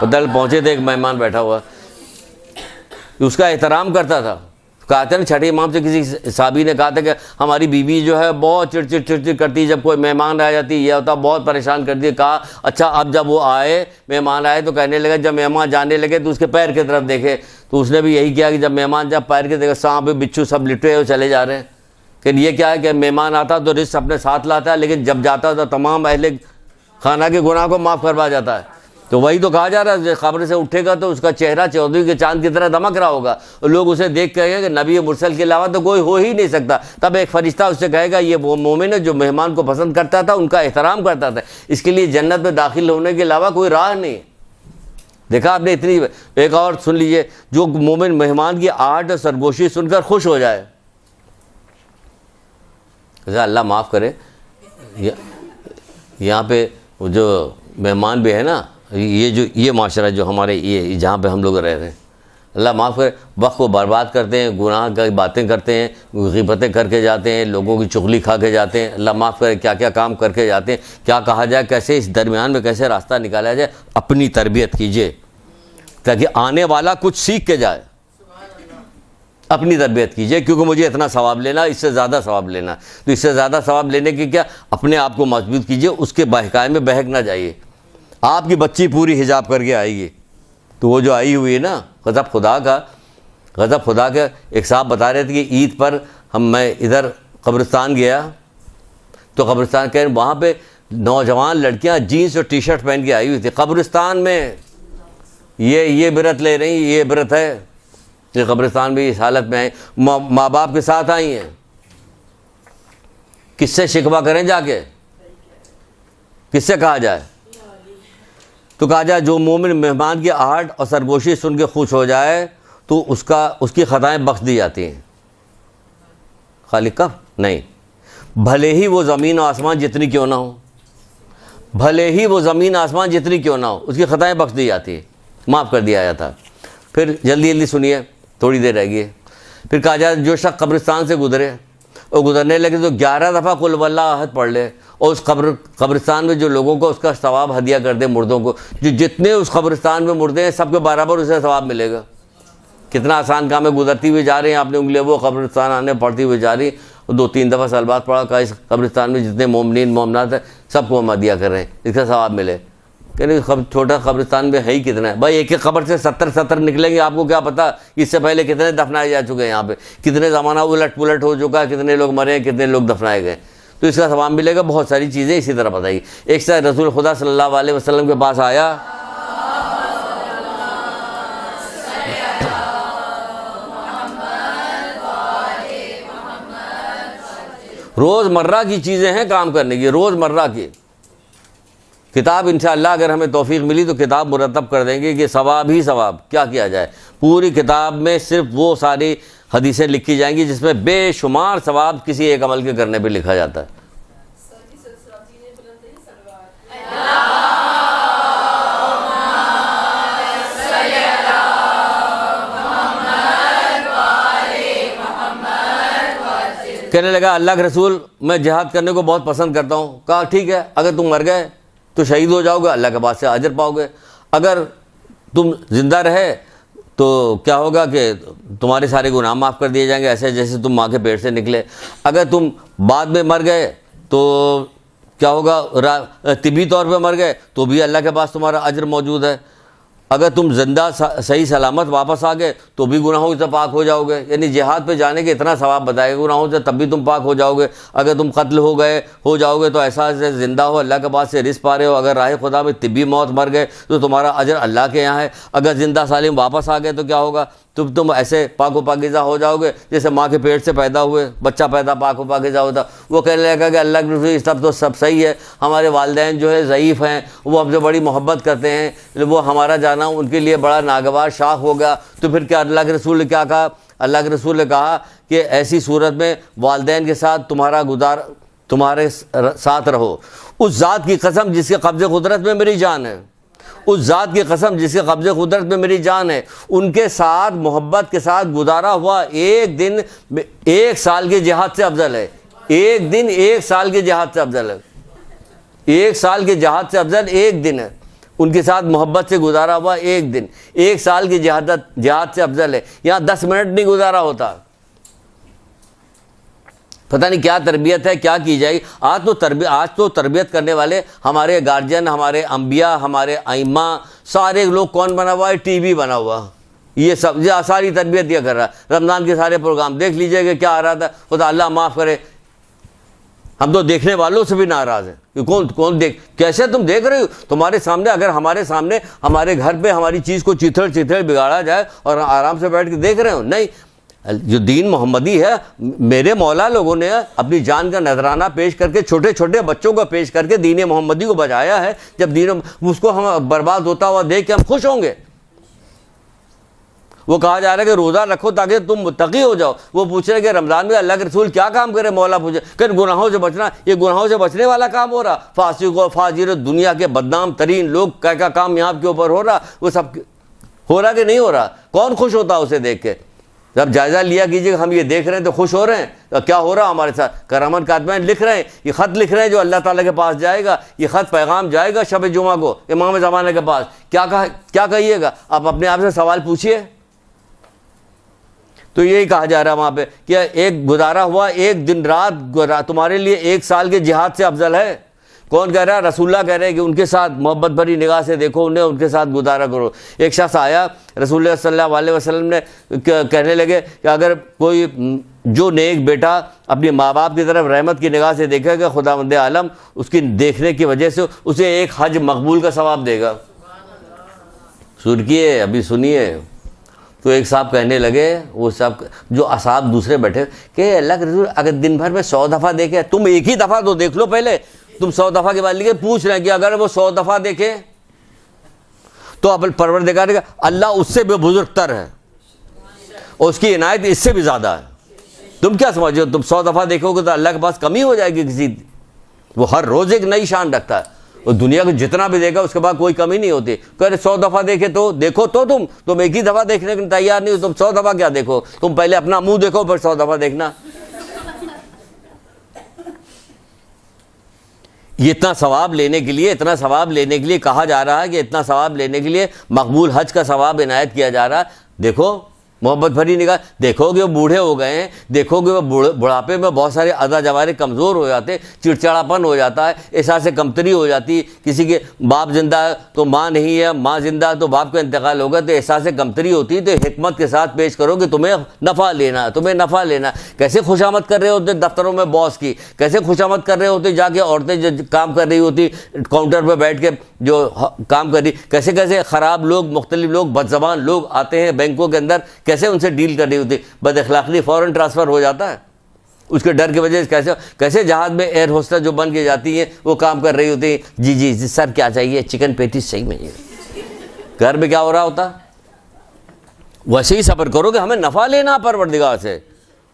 पता पहुंचे थे एक मेहमान बैठा हुआ, उसका एहतराम करता था। कहा था ना छठे इमाम से किसी साहबी ने कहा था कि हमारी बीवी जो है बहुत चिड़चिड़ करती है, जब कोई मेहमान आ जाती है यह होता बहुत परेशान करती है। कहा अच्छा अब जब वो आए, मेहमान आए तो कहने लगे, जब मेहमान जाने लगे तो उसके पैर की तरफ देखे, तो उसने भी यही किया कि जब मेहमान जब पैर के देखे सांप बिच्छू सब लिटे हुए चले जा रहे हैं। कि ये क्या है कि मेहमान आता तो रिस्क अपने साथ लाता है, लेकिन जब जाता तो तमाम अहले खाना के गुनाह को माफ़ करवा जाता है। तो वही तो कहा जा रहा है, खबर से उठेगा तो उसका चेहरा 14वीं के चांद की तरह दमक रहा होगा और लोग उसे देख कहेंगे कि नबी मुरसल के अलावा तो कोई हो ही नहीं सकता। तब एक फरिश्ता उससे कहेगा ये वो मोमिन है जो मेहमान को पसंद करता था, उनका एहतराम करता था, इसके लिए जन्नत में दाखिल होने के अलावा कोई राह नहीं। देखा आपने इतनी। एक और सुन लीजिए, जो मोमिन मेहमान की आहट और सरगोशी सुनकर खुश हो जाए, अल्लाह माफ़ करे, यहाँ पे जो मेहमान भी है ना, ये माशरा जो हमारे ये जहाँ पे हम लोग रह रहे हैं, अल्लाह माफ़ करे, वक्त को बर्बाद करते हैं, गुनाह की बातें करते हैं, ग़ीबतें करके जाते हैं, लोगों की चुगली खा के जाते हैं। अल्लाह माफ़ करे क्या क्या काम करके जाते हैं। क्या कहा जाए, कैसे इस दरमियान में कैसे रास्ता निकाला जाए। अपनी तरबियत कीजिए ताकि आने वाला कुछ सीख के जाए। अपनी तरबियत कीजिए, क्योंकि मुझे इतना सवाब लेना, इससे ज़्यादा सवाब लेना, तो इससे ज़्यादा सवाब लेने की क्या, अपने आप को मजबूत कीजिए, उसके बहकाए में बहक ना जाइए। आपकी बच्ची पूरी हिजाब करके आएगी, तो वो जो आई हुई है ना, गज़ब खुदा का एक साहब बता रहे थे कि ईद पर मैं इधर कब्रिस्तान गया, तो कब्रिस्तान के वहाँ पे नौजवान लड़कियाँ जीन्स और टी शर्ट पहन के आई हुई थी कब्रिस्तान में। ये इबरत ले रही, ये इबरत है कि कब्रिस्तान भी इस हालत में है, माँ बाप के साथ आई हैं, किससे शिकवा करें जाके, किससे कहा जाए। तो कहा जाए जो मोमिन मेहमान की आहट और सरगोशी सुन के खुश हो जाए तो उसकी ख़ताएँ बख्श दी जाती हैं। खाली कब नहीं, भले ही वो ज़मीन और आसमान जितनी क्यों ना हो, भले ही वो ज़मीन आसमान जितनी क्यों ना हो, उसकी ख़ताएँ बख्श दी जाती है, माफ़ कर दिया जाता है। फिर जल्दी सुनिए, थोड़ी देर रह गई। फिर कहा जाए जो शख्स कब्रिस्तान से गुजरे और गुजरने लगे तो 11 दफ़ा कुल वल्लाह अहद पढ़ ले, और उस कब्रिस्तान में जो लोगों को उसका सवाब हदिया कर दे, मुर्दों को, जो जितने उस कब्रिस्तान में मुर्दे हैं सबके बराबर उसे सवाब मिलेगा। कितना आसान काम है, गुजरती हुई जा रहे हैं आपने उंगलियाँ वो कब्रिस्तान आने पढ़ती हुई जा रही, और 2-3 दफ़ा सलवात पढ़ा का इस कब्रिस्तान में जितने मोमिनीन मोमिनात हैं सबको हम हदिया कर रहे हैं, इसका सवाब मिले। कहने छोटा कब्रिस्तान में है ही कितना है भाई, एक एक कब्र से 70 निकलेंगे, आपको क्या पता इससे पहले कितने दफनाए जा चुके हैं यहाँ पे, कितने ज़माना उलट पुलट हो चुका है, कितने लोग मरे हैं, कितने लोग दफनाए गए, तो इसका सवाब मिलेगा। बहुत सारी चीज़ें इसी तरह बताई। एक से रसूल खुदा सल्लल्लाहु अलैहि वसल्लम के पास आया, रोज़मर्रा की चीज़ें हैं काम करने की, रोज़मर्रा की। किताब इंशाअल्लाह अगर हमें तौफीक मिली तो किताब मुरतब कर देंगे कि सवाब ही सवाब, क्या किया जाए। पूरी किताब में सिर्फ वो सारी हदीसें लिखी जाएंगी जिसमें बेशुमार सवाब किसी एक अमल के करने पे लिखा जाता है। कहने लगा अल्लाह के रसूल मैं जिहाद करने को बहुत पसंद करता हूँ। कहा ठीक है, अगर तुम मर गए तो शहीद हो जाओगे, अल्लाह के पास से अजर पाओगे। अगर तुम जिंदा रहे तो क्या होगा कि तुम्हारे सारे गुनाह माफ़ कर दिए जाएंगे, ऐसे जैसे तुम माँ के पेट से निकले। अगर तुम बाद में मर गए तो क्या होगा, तिबी तौर पे मर गए तो भी अल्लाह के पास तुम्हारा अजर मौजूद है। अगर तुम जिंदा सही सलामत वापस आ गए तो भी गुनाहों से पाक हो जाओगे। यानी जिहाद पे जाने के इतना सवाब बताएगा गुनाहों से, तब भी तुम पाक हो जाओगे। अगर तुम कत्ल हो जाओगे तो ऐसा ज़िंदा हो, अल्लाह के पास से रिस्क पा रहे हो। अगर राह खुदा में तिब्बी मौत मर गए तो तुम्हारा अजर अल्लाह के यहाँ है। अगर ज़िंदा सालिम वापस आ गए तो क्या होगा, तुम ऐसे पाक व पाकीज़ा हो जाओगे जैसे माँ के पेट से पैदा हुए, बच्चा पैदा पाक व पाकीज़ा होता। वो कहने लगा कि अल्लाह के सब तो सब सही है, हमारे वालिदैन जो है ज़ईफ़ हैं, वो हमसे बड़ी मोहब्बत करते हैं, वो हमारा जाना उनके लिए बड़ा नागवार शाख होगा। तो फिर क्या अल्लाह के रसूल ने क्या कहा? अल्लाह के रसूल ने कहा कि ऐसी सूरत में वालिदैन के साथ तुम्हारे साथ रहो। उस ज़ात की कसम जिसके कब्ज़े कुदरत में मेरी जान है, उस ज़ात की कसम जिसके कब्ज़े कुदरत में मेरी जान है, उनके साथ मोहब्बत के साथ गुजारा हुआ एक दिन 1 साल के जिहाद से अफजल है। एक दिन 1 साल के जिहाद से अफजल है। 1 साल के जिहाद से अफजल एक दिन है। उनके साथ मोहब्बत से गुजारा हुआ एक दिन 1 साल की जिहाद से अफजल है। यहाँ 10 मिनट नहीं गुजारा होता। पता नहीं क्या तरबियत है, क्या की जाएगी। आज तो तरबियत करने वाले हमारे गार्जियन, हमारे अंबिया, हमारे आइम्मा, सारे लोग कौन बना हुआ है? टीवी बना हुआ। ये सब सारी तरबियत ये कर रहा है। रमज़ान के सारे प्रोग्राम देख लीजिएगा, क्या आ रहा था। खुदा अल्लाह माफ़ करे, हम तो देखने वालों से भी नाराज़ हैं कि कौन कैसे तुम देख रहे हो? तुम्हारे सामने, अगर हमारे सामने हमारे घर पे हमारी चीज़ को चिथड़ बिगाड़ा जाए और आराम से बैठ के देख रहे हो? नहीं, जो दीन मोहम्मदी है, मेरे मौला लोगों ने अपनी जान का नजराना पेश करके, छोटे छोटे बच्चों को पेश करके दीन मोहम्मदी को बचाया है। जब दीन उसको हम बर्बाद होता हुआ देख के हम खुश होंगे। वो कहा जा रहा है कि रोज़ा रखो ताकि तुम मुत्तकी हो जाओ। वो पूछ रहे कि रमज़ान में अल्लाह के रसूल क्या काम करे? मौला पूछे कि गुनाहों से बचना। ये गुनाहों से बचने वाला काम हो रहा? फासिक और फाजिर, दुनिया के बदनाम तरीन लोग क्या काम यहाँ के ऊपर हो रहा? वो सब हो रहा कि नहीं हो रहा? कौन खुश होता उसे देख के? जब जायज़ा लिया कीजिए, हम ये देख रहे हैं तो खुश हो रहे हैं। तो क्या हो रहा हमारे साथ? करामत कातमैन लिख रहे हैं, ये ख़त लिख रहे हैं जो अल्लाह ताला के पास जाएगा। ये ख़त पैगाम जाएगा शब जुमा को इमाम ज़माने के पास। क्या कहिएगा? आप अपने आप से सवाल पूछिए। तो यही कहा जा रहा है वहाँ पे कि एक गुजारा हुआ एक दिन रात तुम्हारे लिए 1 साल के जिहाद से अफजल है। कौन कह रहा है? रसूलुल्लाह कह रहे हैं कि उनके साथ मोहब्बत भरी निगाह से देखो उन्हें, उनके साथ गुजारा करो। एक शख्स आया, रसूलुल्लाह सल्लल्लाहु अलैहि वसल्लम ने कहने लगे कि अगर कोई जो नेक बेटा अपने माँ बाप की तरफ रहमत की निगाह से देखेगा, खुदावंद आलम उसकी देखने की वजह से उसे एक हज मकबूल का सवाब देगा। सुनिए, अभी सुनिए। तो एक साहब कहने लगे, वो सब जो असाब दूसरे बैठे, कि अल्लाह के रसूल अगर दिन भर में 100 दफ़ा देखे, तुम एक ही दफ़ा तो देख लो पहले। तुम 100 दफ़ा के बाद लिखे पूछ रहे हैं कि अगर वो 100 दफ़ा देखे तो अब परवरदिगार का अल्लाह उससे भी बुजुर्गतर है और उसकी इनायत इससे भी ज़्यादा है। तुम क्या समझ हो? तुम 100 दफ़ा देखोगे तो अल्लाह के पास कमी हो जाएगी किसी? वो हर रोज़ एक नई शान रखता है। और दुनिया को जितना भी देगा उसके बाद कोई कमी नहीं होती। कह 100 दफ़ा देखे तो देखो, तो तुम एक ही दफ़ा देखने के लिए तैयार नहीं हो। तुम 100 दफ़ा क्या देखो? तुम पहले अपना मुंह देखो फिर 100 दफ़ा देखना। ये इतना सवाब लेने के लिए कहा जा रहा है कि इतना सवाब लेने के लिए मकबूल हज का सवाब इनायत किया जा रहा है। देखो मोहब्बत भरी निगाह। देखोगे वो बूढ़े हो गए हैं, देखोगे वो बुढ़ापे में बहुत सारे अदा जवारे कमज़ोर हो जाते, चिड़चिड़ापन हो जाता है, एहसास कमतरी हो जाती। किसी के बाप जिंदा है तो माँ नहीं है, माँ जिंदा है तो बाप का इंतकाल होगा, तो एहसास कमतरी होती है। तो हिकमत के साथ पेश करो कि तुम्हें नफ़ा लेना। कैसे खुशामद कर रहे होते दफ्तरों में बॉस की, कैसे खुशामद कर रहे होते जाके औरतें जो काम कर रही होती काउंटर पर बैठ के जो काम कर रही, कैसे कैसे ख़राब लोग, मुख्तलिफ लोग, बदज़बान लोग आते हैं बैंकों के अंदर, कैसे उनसे डील करनी होती। बद अखलाक़ी फ़ौरन ट्रांसफ़र हो जाता है। उसके डर की वजह से कैसे कैसे जहाज में एयर होस्टेस जो बन के जाती हैं वो काम कर रही होती है, जी जी जी सर क्या चाहिए, चिकन पेटीज सही में। घर में क्या हो रहा होता? वैसे ही सब्र करो कि हमें नफ़ा लेना परवरदिगार से,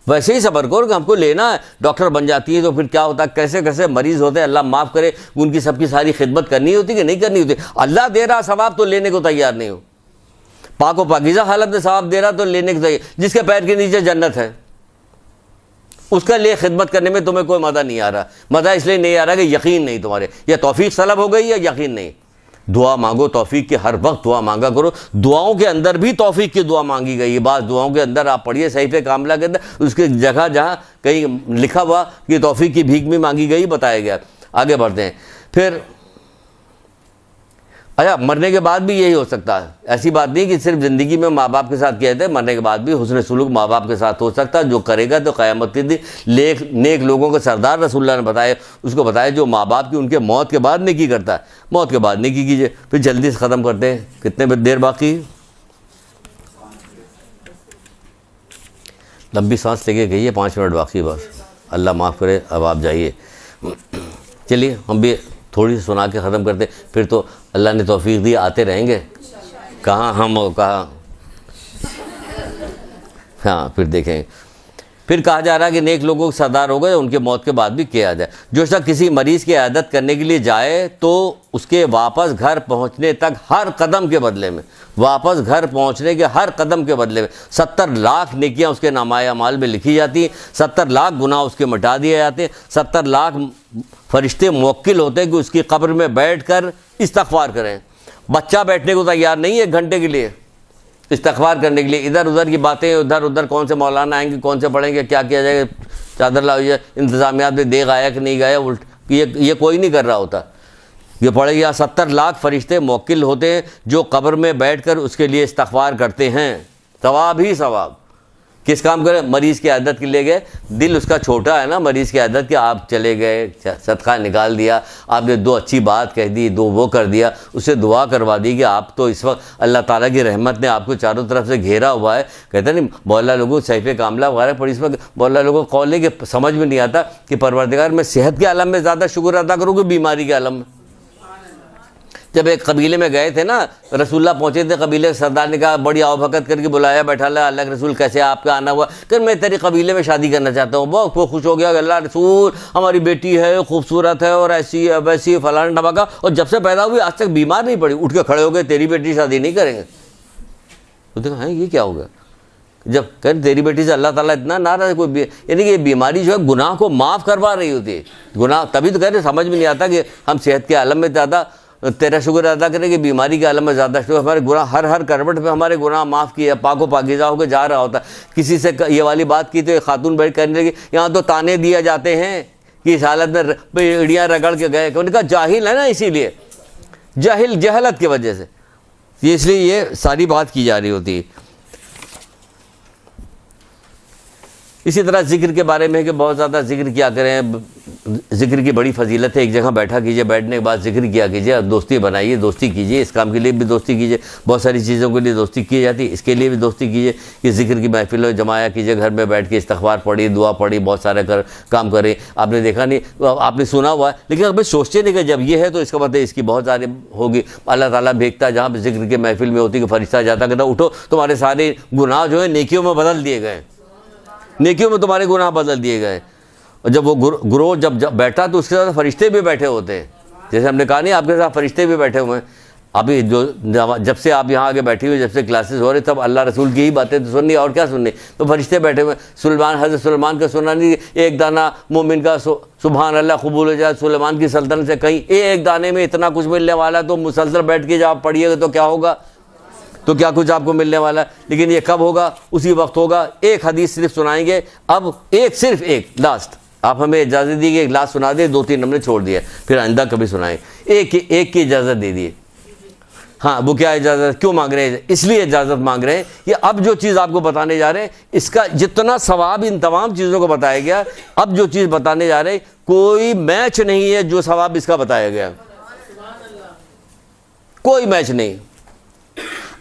वैसे ही सब्र करो कि हमको लेना है। डॉक्टर बन जाती है तो फिर क्या होता है, कैसे कैसे मरीज़ होते हैं, अल्लाह माफ़ करे, उनकी सबकी सारी खिदमत करनी होती कि नहीं करनी होती? अल्लाह दे रहा सवाब तो लेने को तैयार नहीं हो, पाको पाकीज़ा हालत में सवाब दे रहा तो लेने को तैयार। जिसके पैर के नीचे जन्नत है उसका लिए खिदमत करने में तुम्हें कोई मज़ा नहीं आ रहा। मज़ा इसलिए नहीं आ रहा कि यकीन नहीं तुम्हारे, या तौफीक सलब हो गई या यकीन नहीं। दुआ मांगो तौफीक की, हर वक्त दुआ मांगा करो। दुआओं के अंदर भी तौफीक की दुआ मांगी गई है। बात दुआओं के अंदर आप पढ़िए सहीफ़े कामिला के अंदर, उसकी जगह जहाँ कहीं लिखा हुआ कि तौफीक की भीख भी मांगी गई, बताया गया। आगे बढ़ते हैं। फिर अच्छा, मरने के बाद भी यही हो सकता है, ऐसी बात नहीं कि सिर्फ ज़िंदगी में माँ बाप के साथ किया जाता है, मरने के बाद भी हुस्न सुलूक माँ बाप के साथ हो सकता है। जो करेगा तो क़यामत के दिन नेक लोगों के सरदार रसूलुल्लाह ने बताया, उसको बताया जो माँ बाप की उनके मौत के बाद नेकी करता है, मौत के बाद नेकी कीजिए। फिर जल्दी से ख़त्म करते हैं, कितने देर बाकी? लंबी सांस लेके गई है, 5 मिनट बाकी बस। अल्लाह माफ़ करे, अब आप जाइए। चलिए हम भी थोड़ी सी सुना के ख़त्म करते, फिर तो अल्लाह ने तौफीक दी आते रहेंगे। कहाँ हम कहाँ, हाँ फिर देखेंगे। फिर कहा जा रहा है कि नेक लोगों के सरदार हो गए, उनके मौत के बाद भी किया जाए। जो शख्स किसी मरीज़ की इयादत करने के लिए जाए तो उसके वापस घर पहुंचने तक हर कदम के बदले में, वापस घर पहुंचने के हर कदम के बदले में 70 लाख नेकियां उसके नामाए अमाल में लिखी जाती हैं, 70 लाख गुनाह उसके मिटा दिए जाते हैं, 70 लाख फरिश्ते मुवक्किल होते हैं कि उसकी कब्र में बैठ कर इस्तग़फ़ार करें। बच्चा बैठने को तैयार नहीं है 1 घंटे के लिए इस्तग़फ़ार करने के लिए, इधर उधर की बातें, उधर उधर कौन से मौलाना आएंगे, कौन से पढ़ेंगे, क्या किया जाएगा, चादर लाइए, इंतज़ामियात में देख आया कि नहीं गया, उल्ट ये कोई नहीं कर रहा होता। ये पढ़ेगी। 70 लाख फरिश्ते मुवक्किल होते हैं जो कब्र में बैठकर उसके लिए इस्तग़फ़ार करते हैं। सवाब ही सवाब। किस काम करें? मरीज़ की आदत के लिए गए, दिल उसका छोटा है ना, मरीज़ की आदत कि आप चले गए, सदका निकाल दिया, आपने 2 अच्छी बात कह दी, 2 वो कर दिया, उससे दुआ करवा दी कि आप तो इस वक्त अल्लाह ताला की रहमत ने आपको चारों तरफ से घेरा हुआ है। कहते नहीं मौला लोगों सहीफ़े कामिला वगैरह पढ़ी, इस वक्त मौला लोगों को कॉल के समझ में नहीं आता कि परवरदिगार मैं सेहत के आलम में ज़्यादा शुक्र अदा करूँ कि बीमारी के आलम में। जब एक कबीले में गए थे ना, रसूलुल्लाह पहुँचे थे, कबीले के सरदार ने कहा, बड़ी आवभगत करके बुलाया, बैठा ला, अल्लाह के रसूल कैसे आपका आना हुआ? कर मैं तेरे कबीले में शादी करना चाहता हूँ। बहुत वो खुश हो गया, अल्लाह रसूल हमारी बेटी है, खूबसूरत है और ऐसी है वैसी फलाना ढमाका, और जब से पैदा हुई आज तक बीमार नहीं पड़ी। उठ के खड़े हो गए, तेरी बेटी शादी नहीं करेंगे। तो देखा है ये क्या होगा? जब कह तेरी बेटी से अल्लाह ताला इतना नाराज़, कोई यानी कि ये बीमारी जो है गुनाह को माफ़ करवा रही होती है। गुनाह तभी तो कह रहे समझ में नहीं आता कि हम सेहत के आलम में ज़्यादा तेरा शुक्र अदा करें कि बीमारी के आलम में ज़्यादा शुक्र। हमारे गुनाह हर करवट पे हमारे गुनाह माफ़ किए, पाको पाकीज़ा होकर जा रहा होता। किसी से ये वाली बात की तो एक खातून बैठ करने लगी, यहाँ तो ताने दिए जाते हैं कि इस हालत में एड़ियाँ रगड़ के गए। उन्होंने कहा जाहिल है ना, इसीलिए जहलत की वजह से इसलिए ये सारी बात की जा रही होती है। इसी तरह ज़िक्र के बारे में कि बहुत ज़्यादा ज़िक्र किया करें, ज़िक्र की बड़ी फजीलत है। एक जगह बैठा कीजिए, बैठने के बाद ज़िक्र किया कीजिए, दोस्ती बनाइए, दोस्ती कीजिए। इस काम के लिए भी दोस्ती कीजिए, बहुत सारी चीज़ों के लिए दोस्ती की जाती है, इसके लिए भी दोस्ती कीजिए कि ज़िक्र की महफिलों जमाया कीजिए, घर में बैठ के इस्तग़फ़ार पढ़ी, दुआ पढ़ी, बहुत सारे काम करें। आपने देखा नहीं, आपने सुना हुआ है, लेकिन अभी सोचते नहीं कि जब ये है तो इसका मतलब इसकी बहुत सारी होगी। अल्लाह ताला भेजता है जहाँ पर ज़िक्र की महफिल में होती कि फरिश्ता जाता कहता उठो, तुम्हारे सारे गुनाह जो है नेकियों में बदल दिए गए, नेकियों में तुम्हारे गुनाह बदल दिए गए। और जब वो गुरोह जब बैठा तो उसके साथ फरिश्ते भी बैठे होते हैं। जैसे हमने कहा नहीं, आपके साथ फरिश्ते भी बैठे हुए हैं। अभी जो जब से आप यहाँ आगे बैठी हुई, जब से क्लासेस हो रहे, तब अल्लाह रसूल की ही बातें तो सुननी और क्या सुननी, तो फरिश्ते बैठे हुए। सुलेमान, हज़रत सुलेमान का सुना नहीं, एक दाना मोमिन का सुभान अल्लाह कबूल हो जाए। सुलेमान की सल्तनत से कहीं एक दाने में इतना कुछ मिलने वाला, तो मुसलसल बैठ के जब आप पढ़िएगा तो क्या होगा, तो क्या कुछ आपको मिलने वाला है। लेकिन ये कब होगा? उसी वक्त होगा। एक हदीस सिर्फ सुनाएंगे, अब सिर्फ एक लास्ट आप हमें इजाज़त दी कि एक लास्ट सुना दे, 2-3 हमने छोड़ दिया, फिर आइंदा कभी सुनाएं। एक की इजाज़त दे दिए। हाँ, वो क्या इजाज़त क्यों मांग रहे हैं? इसलिए इजाज़त मांग रहे हैं कि अब जो चीज़ आपको बताने जा रहे हैं, इसका जितना सवाब इन तमाम चीज़ों को बताया गया, अब जो चीज़ बताने जा रहे हैं कोई मैच नहीं है जो सवाब इसका बताया गया, कोई मैच नहीं।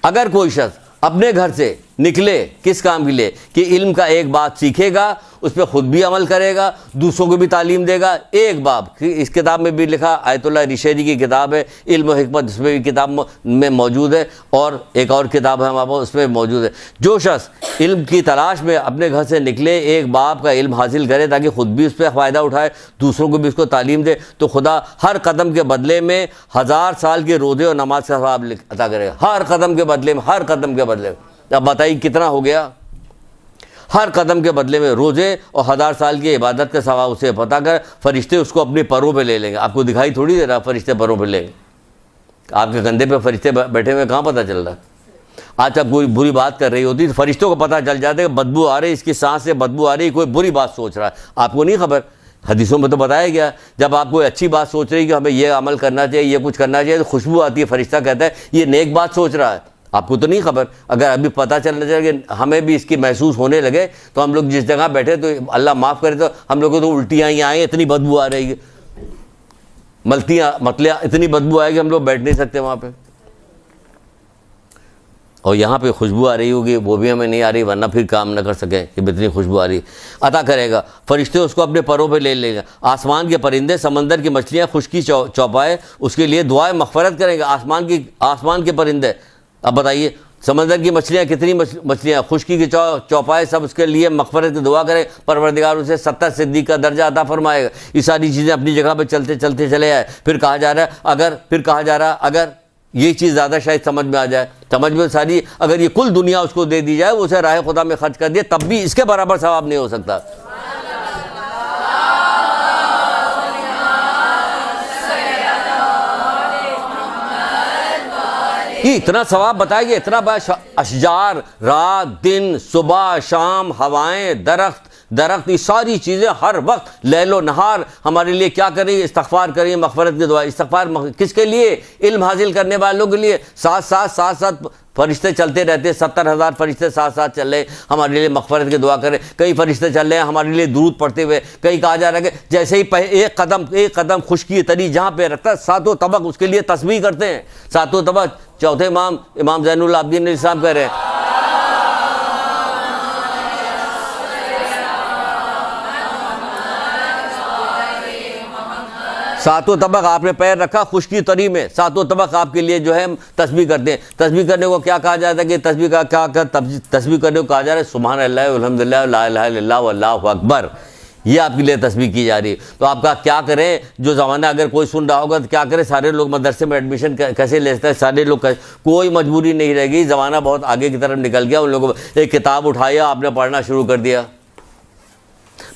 अगर कोई शख्स अपने घर से निकले किस काम के लिए कि इल्म का एक बात सीखेगा, उस पर ख़ुद भी अमल करेगा, दूसरों को भी तालीम देगा। एक बाब इस किताब में भी लिखा, आयतुल्लाह रिशेरी की किताब है इल्म व हिकमत, उसमें भी किताब में मौजूद है, और एक और किताब है हमारे पास उसमें मौजूद है। जो शख्स इल्म की तलाश में अपने घर से निकले, एक बाब का इल्म हासिल करे ताकि ख़ुद भी उस पर फ़ायदा उठाए, दूसरों को भी उसको तालीम दे, तो खुदा हर कदम के बदले में 1000 साल के रोज़े और नमाज का सवाब अता करेगा। हर कदम के बदले में, हर कदम के बदले में। अब बताइए कितना हो गया? हर कदम के बदले में रोज़े और 1000 साल की इबादत का सवाब उसे पता कर, फरिश्ते उसको अपने परों पे ले लेंगे। आपको दिखाई थोड़ी दे रहा फरिश्ते परों पे लेंगे, आपके कंधे पे फरिश्ते बैठे हुए, कहाँ पता चल रहा? आज आप कोई बुरी बात कर रही होती तो फरिश्तों को पता चल जाता है कि बदबू आ रही, इसकी सांस से बदबू आ रही, कोई बुरी बात सोच रहा है, आपको नहीं खबर। हदीसों में तो बताया गया, जब आप कोई अच्छी बात सोच रही कि हमें ये अमल करना चाहिए, ये कुछ करना चाहिए, तो खुशबू आती है, फरिश्ता कहता है ये नेक बात सोच रहा है, आपको तो नहीं खबर। अगर अभी पता चलना चाहिए कि हमें भी इसकी महसूस होने लगे, तो हम लोग जिस जगह बैठे, तो अल्लाह माफ़ करे, तो हम लोग को तो उल्टियाँ ही आएँ, इतनी बदबू आ रही है, मतलियाँ इतनी बदबू आएगी हम लोग बैठ नहीं सकते वहाँ पे। और यहाँ पे खुशबू आ रही होगी, वो भी हमें नहीं आ रही, वरना फिर काम न कर सकें कि इतनी खुशबू आ रही। अता करेगा, फरिश्ते उसको अपने परों पे ले लेंगे। आसमान के परिंदे, समंदर की मछलियाँ, खुशकी चौपाए उसके लिए दुआएं मग़फ़िरत करेंगे। आसमान के परिंदे, अब बताइए समंदर की मछलियाँ, कितनी मछलियाँ, खुशकी के चौपाए, सब उसके लिए मग़फ़िरत की दुआ करें, परवरदिगार उसे 70 सिद्दीक़ का दर्जा अता फरमाएगा। ये सारी चीज़ें अपनी जगह पर चलते चलते चले आए। फिर कहा जा रहा है अगर ये चीज़ ज़्यादा शायद समझ में आ जाए, समझ में सारी, अगर ये कुल दुनिया उसको दे दी जाए, वो उसे राह खुदा में खर्च कर दिए, तब भी इसके बराबर सवाब नहीं हो सकता। ये इतना सवाब बताया गया, इतना बड़ा अशजार, रात दिन, सुबह शाम, हवाएं, दरख्त, ये सारी चीज़ें हर वक्त लैलो नहार हमारे लिए क्या करें? इस्तग़फ़ार करें, मग़फ़िरत की दुआ। इस्तग़फ़ार किसके लिए? इल्म हासिल करने वालों के लिए। साथ फरिश्ते चलते रहते, 70,000 फरिश्ते साथ साथ चल रहे हमारे लिए मग़फ़िरत की दुआ करें। कई फरिश्ते चल रहे हैं हमारे लिए दुरूद पढ़ते हुए। कई कहा जा रहा है कि जैसे ही एक कदम खुशकी तरी जहाँ पे रखता है, 7 तबक उसके लिए तस्बीह करते हैं। 7 तबक चौथे इमाम ज़ैनुल आबिदीन इस्लाम कह रहे हैं, सातों तबक आपने पैर रखा खुशकी तरी में, 7 तबक आपके लिए जो है तस्बीह करते हैं। तस्बीह करने को क्या कहा जाता है कि तस्बीह का तस्बीह करने को कहा जा रहा है सुभान अल्लाह अल्हम्दुलिल्लाह ला इलाहा इल्लल्लाह वल्लाहु अकबर, ये आपके लिए तस्बीह की जा रही है। तो आपका क्या करें? जो ज़माना अगर कोई सुन रहा होगा तो क्या करें? सारे लोग मदरसे में एडमिशन कैसे ले सकते हैं? सारे लोग कोई मजबूरी नहीं रहेगी, ज़माना बहुत आगे की तरफ निकल गया। उन लोगों एक किताब उठाया, आपने पढ़ना शुरू कर दिया।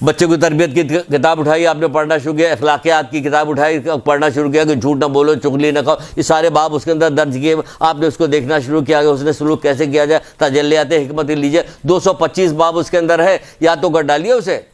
बच्चे को तरबियत की किताब उठाई, आपने पढ़ना शुरू किया। अखलाकियात की किताब उठाई, पढ़ना शुरू किया कि झूठ ना बोलो, चुगली ना खाओ, ये सारे बाब उसके अंदर दर्ज किए। आपने उसको देखना शुरू किया कि उसने सलूक कैसे किया जाए, तजल्लियात हिकमत लीजिए। 225 बाब उसके अंदर है, या तो कर डालिए उसे।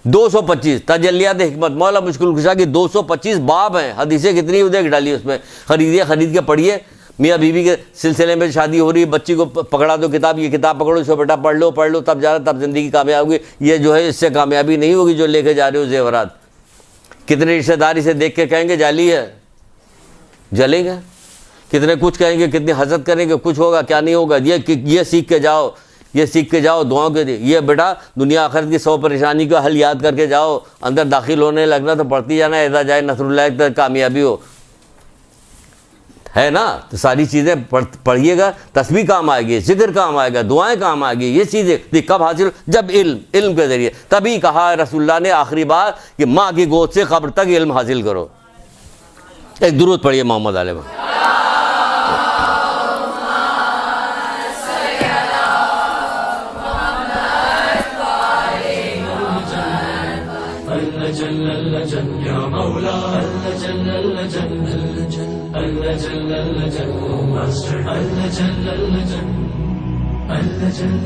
225 तजल्लियात हिकमत, मौला मुश्किल कुशा की 225 बाब हैं। हदीसें कितनी उधर डालिए उसमें, खरीद के पढ़िए। मियाँ बीवी के सिलसिले में शादी हो रही है, बच्ची को पकड़ा दो किताब, ये किताब पकड़ो, इसको बेटा पढ़ लो, तब जा तब ज़िंदगी कामयाब होगी। ये जो है इससे कामयाबी नहीं होगी जो लेके जा रहे हो जेवरात। कितने रिश्तेदार इसे देख के कहेंगे जाली है, जलेंगे। कितने कुछ कहेंगे, कितनी हसरत करेंगे, कुछ होगा क्या नहीं होगा। ये सीख के जाओ दुआओं के लिए। ये बेटा दुनिया आखिरत की 100 परेशानी का हल याद करके जाओ। अंदर दाखिल होने लगना तो पढ़ती जाना, ऐसा जाए नसरुल्लाह तक कामयाबी हो, है ना। तो सारी चीज़ें पढ़िएगा, तस्बीह काम आएगी, जिक्र काम आएगा, दुआएं काम आएगी। ये चीज़ें कब हासिल? जब इल्म के ज़रिए। तभी कहा रसूलुल्लाह ने आखिरी बार कि माँ की गोद से कब्र तक इल्म हासिल करो। एक दुरूद पढ़िए मोहम्मद अलैहि वसल्लम।